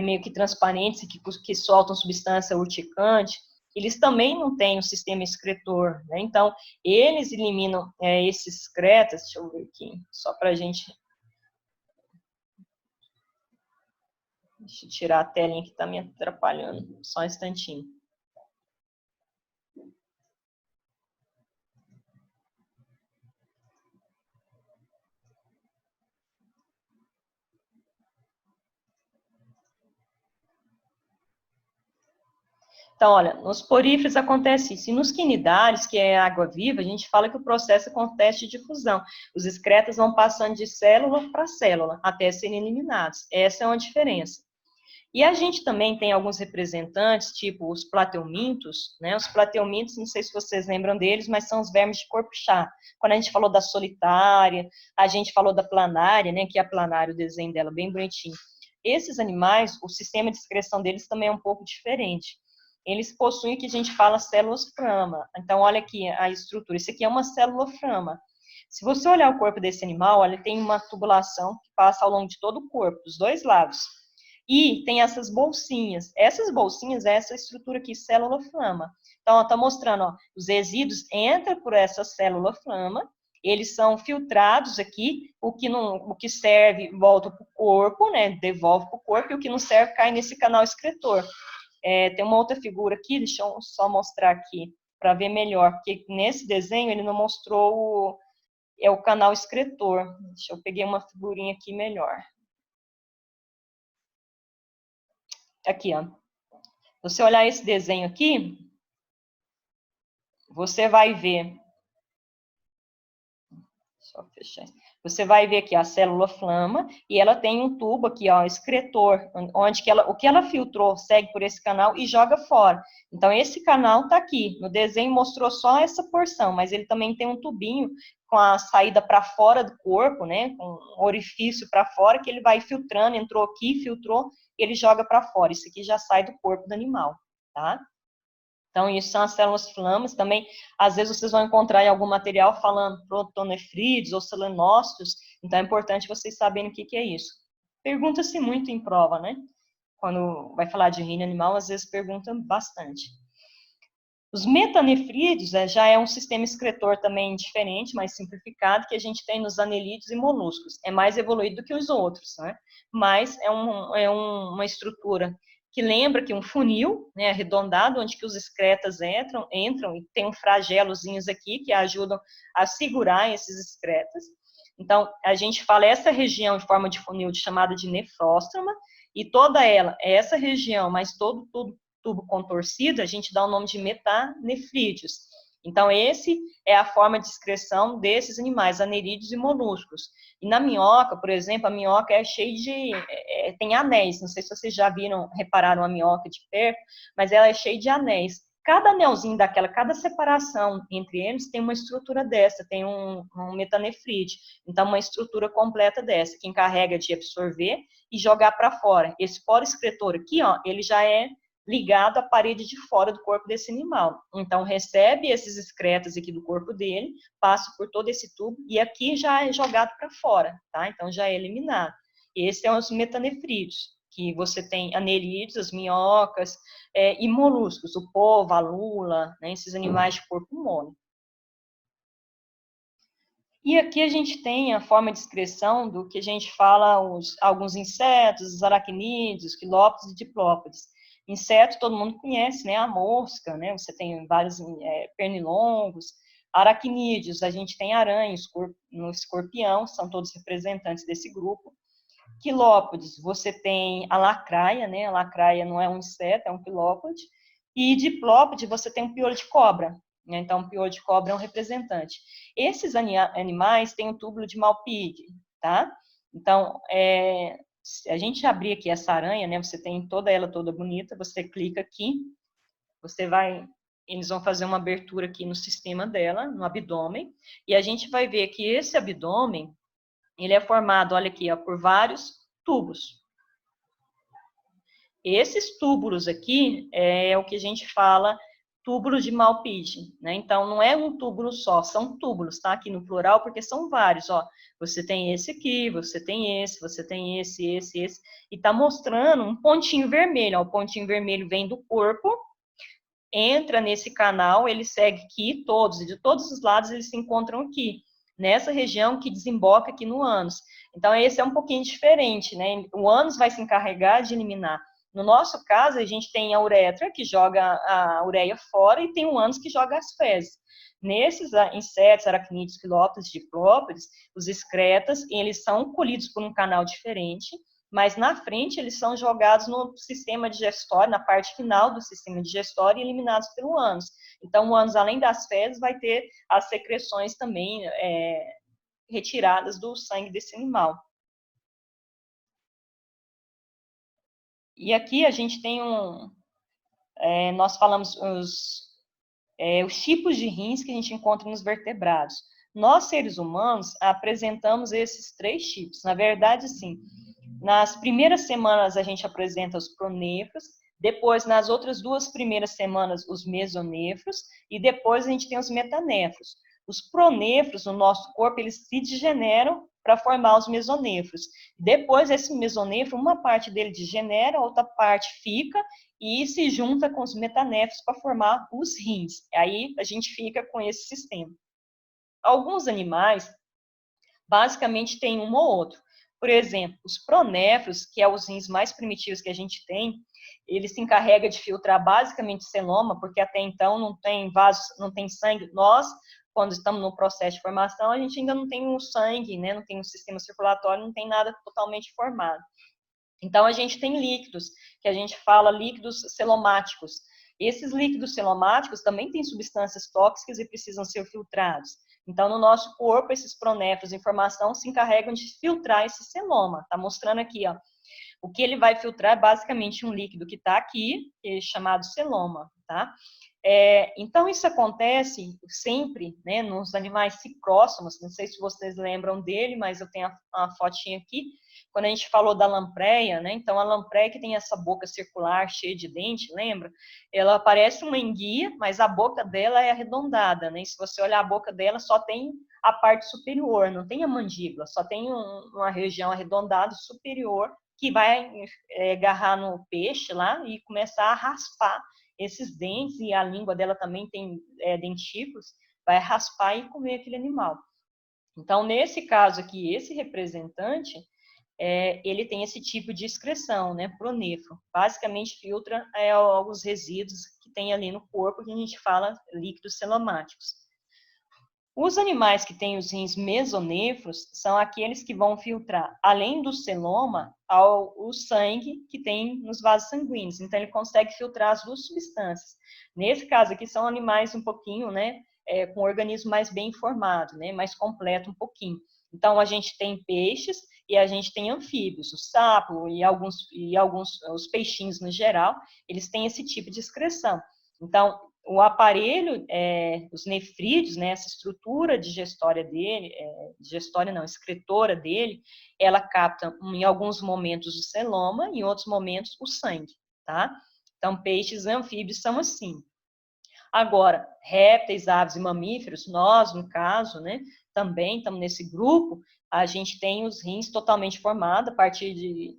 meio que transparentes, que soltam substância urticante, eles também não têm um sistema excretor, né? Então, eles eliminam esses excretas, deixa eu ver aqui, só para a gente... Deixa eu tirar a telinha que está me atrapalhando, só um instantinho. Então, olha, nos poríferos acontece isso. E nos quinidários, que é água viva, a gente fala que o processo acontece de difusão. Os excretas vão passando de célula para célula, até serem eliminados. Essa é uma diferença. E a gente também tem alguns representantes, tipo os plateumintos, né? Os plateumintos, não sei se vocês lembram deles, mas são os vermes de corpo-chá. Quando a gente falou da solitária, a gente falou da planária, né? Que é a planária, o desenho dela bem bonitinho. Esses animais, o sistema de excreção deles também é um pouco diferente. Eles possuem o que a gente fala células frama. Então, olha aqui a estrutura. Isso aqui é uma célula frama. Se você olhar o corpo desse animal, ele tem uma tubulação que passa ao longo de todo o corpo, dos dois lados. E tem essas bolsinhas. Essas bolsinhas é essa estrutura aqui, célula flama. Então, está mostrando, ó, os resíduos entram por essa célula flama, eles são filtrados aqui, o que serve volta para o corpo, né, devolve para o corpo, e o que não serve cai nesse canal excretor. Tem uma outra figura aqui, deixa eu só mostrar aqui, para ver melhor, porque nesse desenho ele não mostrou o canal excretor. Deixa eu pegar uma figurinha aqui melhor. Aqui, ó. Se você olhar esse desenho aqui, você vai ver. Só fechar. Você vai ver aqui a célula flama e ela tem um tubo aqui, ó, excretor, onde o que ela filtrou segue por esse canal e joga fora. Então, esse canal está aqui. No desenho mostrou só essa porção, mas ele também tem um tubinho com a saída para fora do corpo, né? Com um orifício para fora que ele vai filtrando, entrou aqui, filtrou, ele joga para fora. Isso aqui já sai do corpo do animal, tá? Então, isso são as células flamas. Também, às vezes, vocês vão encontrar em algum material falando protonefrídeos ou selenócitos. Então, é importante vocês saberem o que é isso. Pergunta-se muito em prova, né? Quando vai falar de reino animal, às vezes perguntam bastante. Os metanefrídeos já é um sistema excretor também diferente, mais simplificado, que a gente tem nos anelídeos e moluscos. É mais evoluído do que os outros, né? Mas é uma estrutura que lembra que um funil, né, arredondado, onde que os excretas entram e tem um flagelozinhos aqui que ajudam a segurar esses excretas. Então, a gente fala essa região em forma de funil chamada de nefróstoma, e toda ela, essa região, mas todo tubo contorcido, a gente dá o nome de metanefrídeos. Então, esse é a forma de excreção desses animais, anelídeos e moluscos. E na minhoca, por exemplo, a minhoca é cheia de... tem anéis, não sei se vocês já repararam a minhoca de perto, mas ela é cheia de anéis. Cada anelzinho daquela, cada separação entre eles tem uma estrutura dessa, tem um metanefrídeo. Então, uma estrutura completa dessa, que encarrega de absorver e jogar para fora. Esse poro excretor aqui, ó, ele já é ligado à parede de fora do corpo desse animal. Então, recebe esses excretas aqui do corpo dele, passa por todo esse tubo, e aqui já é jogado para fora, tá? Então, já é eliminado. Esses são os metanefrídeos, que você tem anelídeos, as minhocas, e moluscos, o polvo, a lula, né? Esses animais de corpo mole. E aqui a gente tem a forma de excreção do que a gente fala, alguns insetos, os aracnídeos, os quilópodes e diplópodes. Inseto todo mundo conhece, né? A mosca, né? Você tem vários pernilongos. Aracnídeos, a gente tem aranha, no escorpião, são todos representantes desse grupo. Quilópodes, você tem a lacraia, né? A lacraia não é um inseto, é um quilópode. E diplópode, você tem um piolho de cobra. Né? Então, o piolho de cobra é um representante. Esses animais têm um túbulo de Malpighi, tá? Então, se a gente abrir aqui essa aranha, né, você tem ela toda bonita, você clica aqui, eles vão fazer uma abertura aqui no sistema dela, no abdômen, e a gente vai ver que esse abdômen, ele é formado, olha aqui, ó, por vários tubos. Esses túbulos aqui é o que a gente fala túbulos de Malpighi, né? Então, não é um túbulo só, são túbulos, tá? Aqui no plural, porque são vários, ó. Você tem esse aqui, você tem esse, e tá mostrando um pontinho vermelho, ó. O pontinho vermelho vem do corpo, entra nesse canal, ele segue aqui todos, e de todos os lados eles se encontram aqui, nessa região que desemboca aqui no ânus. Então, esse é um pouquinho diferente, né? O ânus vai se encarregar de eliminar. No nosso caso, a gente tem a uretra, que joga a ureia fora, e tem o ânus que joga as fezes. Nesses insetos, aracnídeos, quilópodes, diplópodes, os excretas, eles são colhidos por um canal diferente, mas na frente eles são jogados no sistema digestório, na parte final do sistema digestório, e eliminados pelo ânus. Então, o ânus, além das fezes, vai ter as secreções também retiradas do sangue desse animal. E aqui a gente tem nós falamos os tipos de rins que a gente encontra nos vertebrados. Nós, seres humanos, apresentamos esses 3 tipos. Na verdade, sim, nas primeiras semanas a gente apresenta os pronefros, depois, nas outras 2 primeiras semanas, os mesonefros, e depois a gente tem os metanefros. Os pronefros no nosso corpo, eles se degeneram para formar os mesonefros. Depois, esse mesonefro, uma parte dele degenera, a outra parte fica e se junta com os metanefros para formar os rins. Aí a gente fica com esse sistema. Alguns animais, basicamente, têm um ou outro. Por exemplo, os pronéfros, que é os rins mais primitivos que a gente tem, ele se encarrega de filtrar basicamente celoma, porque até então não tem vasos, não tem sangue. Nós, quando estamos no processo de formação, a gente ainda não tem o sangue, né? Não tem um sistema circulatório, não tem nada totalmente formado. Então, a gente tem líquidos, que a gente fala líquidos celomáticos. Esses líquidos celomáticos também têm substâncias tóxicas e precisam ser filtrados. Então, no nosso corpo, esses pronéfros em formação se encarregam de filtrar esse celoma. Está mostrando aqui, ó. O que ele vai filtrar é basicamente um líquido que está aqui, que é chamado celoma, tá? Então, isso acontece sempre, né, nos animais cicróstomos, não sei se vocês lembram dele, mas eu tenho uma fotinha aqui, quando a gente falou da lampreia, né, então a lampreia que tem essa boca circular cheia de dente, lembra? Ela parece uma enguia, mas a boca dela é arredondada, né, e se você olhar a boca dela, só tem a parte superior, não tem a mandíbula, só tem uma região arredondada superior, que vai agarrar no peixe lá e começar a raspar esses dentes, e a língua dela também tem dentículos, vai raspar e comer aquele animal. Então, nesse caso aqui, esse representante, ele tem esse tipo de excreção, né, pronéfro. Basicamente, filtra os resíduos que tem ali no corpo, que a gente fala líquidos celomáticos. Os animais que têm os rins mesonéfros são aqueles que vão filtrar, além do celoma, o sangue que tem nos vasos sanguíneos. Então, ele consegue filtrar as duas substâncias. Nesse caso aqui, são animais um pouquinho, né, com o organismo mais bem formado, né, mais completo um pouquinho. Então, a gente tem peixes e a gente tem anfíbios, o sapo e alguns os peixinhos no geral, eles têm esse tipo de excreção. Então, o aparelho, os nefrídeos, né, essa estrutura digestória dele, excretora dele, ela capta em alguns momentos o celoma e em outros momentos o sangue, tá? Então, peixes e anfíbios são assim. Agora, répteis, aves e mamíferos, nós, no caso, né, também estamos nesse grupo, a gente tem os rins totalmente formados, a partir de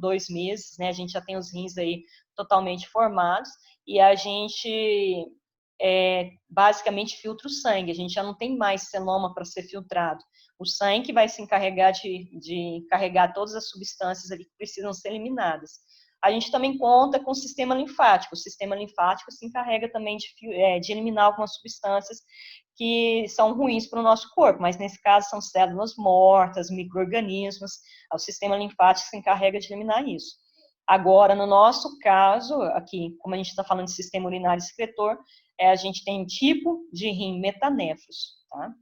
2 meses, né, a gente já tem os rins aí totalmente formados, e a gente basicamente filtra o sangue, a gente já não tem mais celoma para ser filtrado. O sangue vai se encarregar de carregar todas as substâncias ali que precisam ser eliminadas. A gente também conta com o sistema linfático. O sistema linfático se encarrega também de eliminar algumas substâncias que são ruins para o nosso corpo, mas nesse caso são células mortas, micro-organismos. O sistema linfático se encarrega de eliminar isso. Agora, no nosso caso, aqui, como a gente está falando de sistema urinário excretor, a gente tem um tipo de rim metanéfros, tá?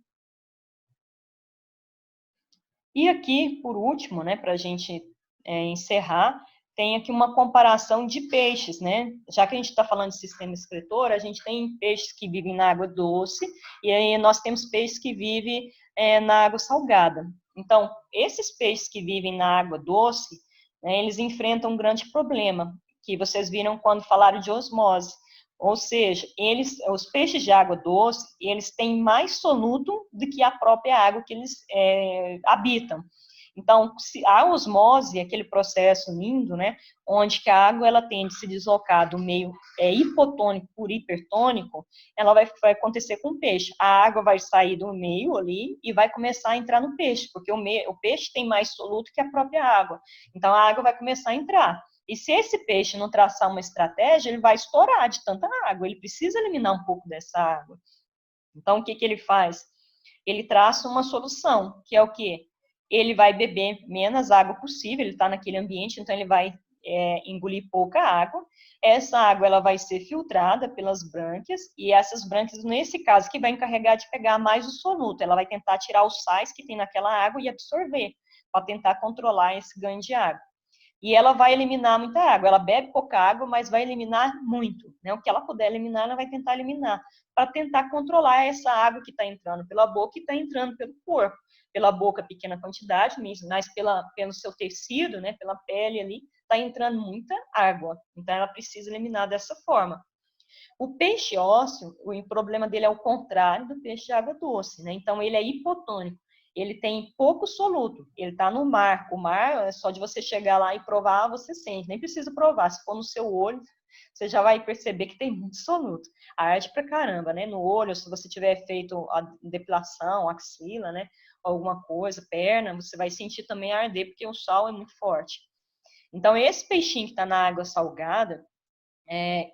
E aqui, por último, né, para a gente encerrar, tem aqui uma comparação de peixes, né? Já que a gente está falando de sistema excretor, a gente tem peixes que vivem na água doce, e aí nós temos peixes que vivem na água salgada. Então, esses peixes que vivem na água doce, né, eles enfrentam um grande problema, que vocês viram quando falaram de osmose. Ou seja, os peixes de água doce, eles têm mais soluto do que a própria água que eles habitam. Então, a osmose, aquele processo lindo, né, onde que a água ela tende a se deslocar do meio hipotônico por hipertônico, ela vai acontecer com o peixe. A água vai sair do meio ali e vai começar a entrar no peixe, porque o peixe tem mais soluto que a própria água. Então, a água vai começar a entrar. E se esse peixe não traçar uma estratégia, ele vai estourar de tanta água. Ele precisa eliminar um pouco dessa água. Então, o que ele faz? Ele traça uma solução, que é o quê? Ele vai beber menos água possível, ele está naquele ambiente, então ele vai engolir pouca água. Essa água ela vai ser filtrada pelas brânquias, e essas brânquias, nesse caso, que vai encarregar de pegar mais o soluto. Ela vai tentar tirar os sais que tem naquela água e absorver, para tentar controlar esse ganho de água. E ela vai eliminar muita água. Ela bebe pouca água, mas vai eliminar muito, né? O que ela puder eliminar, ela vai tentar eliminar, para tentar controlar essa água que está entrando pela boca e está entrando pelo corpo. Pela boca, pequena quantidade, mas pelo seu tecido, né, pela pele ali, está entrando muita água. Então, ela precisa eliminar dessa forma. O peixe ósseo, o problema dele é o contrário do peixe de água doce, né? Então, ele é hipotônico. Ele tem pouco soluto, ele está no mar. O mar, é só de você chegar lá e provar, você sente. Nem precisa provar, se for no seu olho, você já vai perceber que tem muito soluto. Arde pra caramba, né? No olho, se você tiver feito a depilação, axila, né? Alguma coisa, perna, você vai sentir também arder, porque o sal é muito forte. Então, esse peixinho que está na água salgada,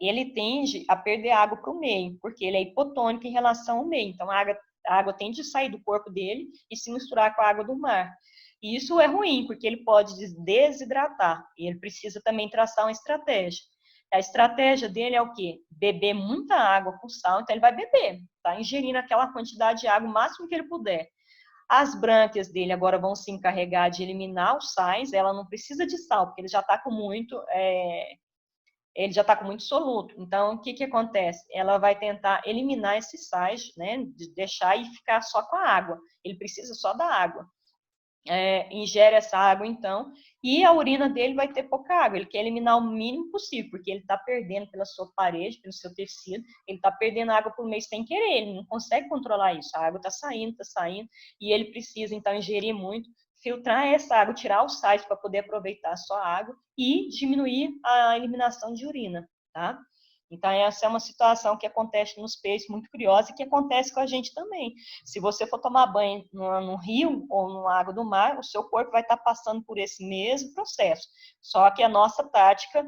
ele tende a perder água para o meio, porque ele é hipotônico em relação ao meio. Então, a água tende a sair do corpo dele e se misturar com a água do mar. E isso é ruim, porque ele pode desidratar. E ele precisa também traçar uma estratégia. A estratégia dele é o quê? Beber muita água com sal. Então, ele vai beber, tá? Ingerindo aquela quantidade de água o máximo que ele puder. As brânquias dele agora vão se encarregar de eliminar os sais. Ela não precisa de sal, porque ele já está com muito... ele já está com muito soluto. Então, o que acontece? Ela vai tentar eliminar esses sais, né? De deixar e ficar só com a água. Ele precisa só da água. Ingere essa água, então, e a urina dele vai ter pouca água. Ele quer eliminar o mínimo possível, porque ele está perdendo pela sua parede, pelo seu tecido, ele está perdendo água por mês sem querer, ele não consegue controlar isso. A água está saindo, e ele precisa, então, ingerir muito, filtrar essa água, tirar os sais para poder aproveitar só a água e diminuir a eliminação de urina, tá? Então, essa é uma situação que acontece nos peixes, muito curiosa, e que acontece com a gente também. Se você for tomar banho no rio ou na água do mar, o seu corpo vai estar passando por esse mesmo processo. Só que a nossa tática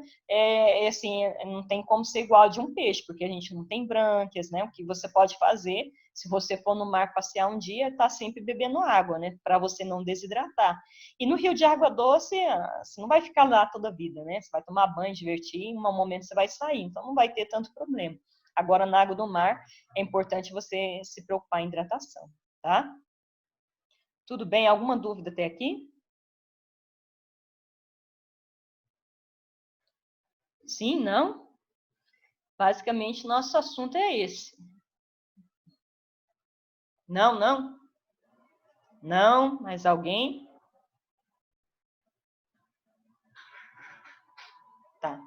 assim, não tem como ser igual a de um peixe, porque a gente não tem brânquias, né? O que você pode fazer, se você for no mar passear um dia, tá sempre bebendo água, né? Para você não desidratar. E no rio de água doce, você não vai ficar lá toda a vida, né? Você vai tomar banho, divertir, em um momento você vai sair, então não vai ter tanto problema. Agora, na água do mar, é importante você se preocupar em hidratação, tá? Tudo bem? Alguma dúvida até aqui? Sim, não? Basicamente, nosso assunto é esse. Não, não? Não? Mais alguém? Tá.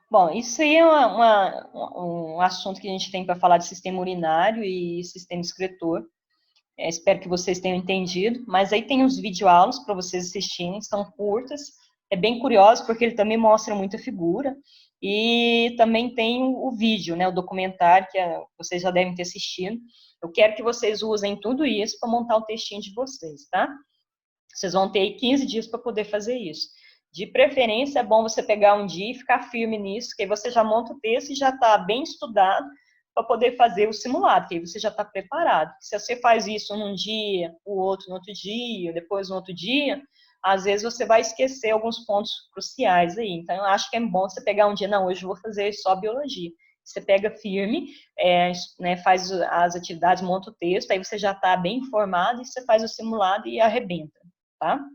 Bom, isso aí é um assunto que a gente tem para falar de sistema urinário e sistema excretor. Espero que vocês tenham entendido, mas aí tem os videoaulas para vocês assistirem, são curtas, é bem curioso porque ele também mostra muita figura, e também tem o vídeo, né, o documentário, que vocês já devem ter assistido. Eu quero que vocês usem tudo isso para montar o textinho de vocês, tá? Vocês vão ter 15 dias para poder fazer isso. De preferência, é bom você pegar um dia e ficar firme nisso, que aí você já monta o texto e já está bem estudado para poder fazer o simulado, que aí você já está preparado. Se você faz isso num dia, o outro no outro dia, depois no outro dia, às vezes você vai esquecer alguns pontos cruciais aí. Então, eu acho que é bom você pegar um dia, não, hoje eu vou fazer só biologia. Você pega firme, né, faz as atividades, monta o texto, aí você já está bem informado e você faz o simulado e arrebenta, tá?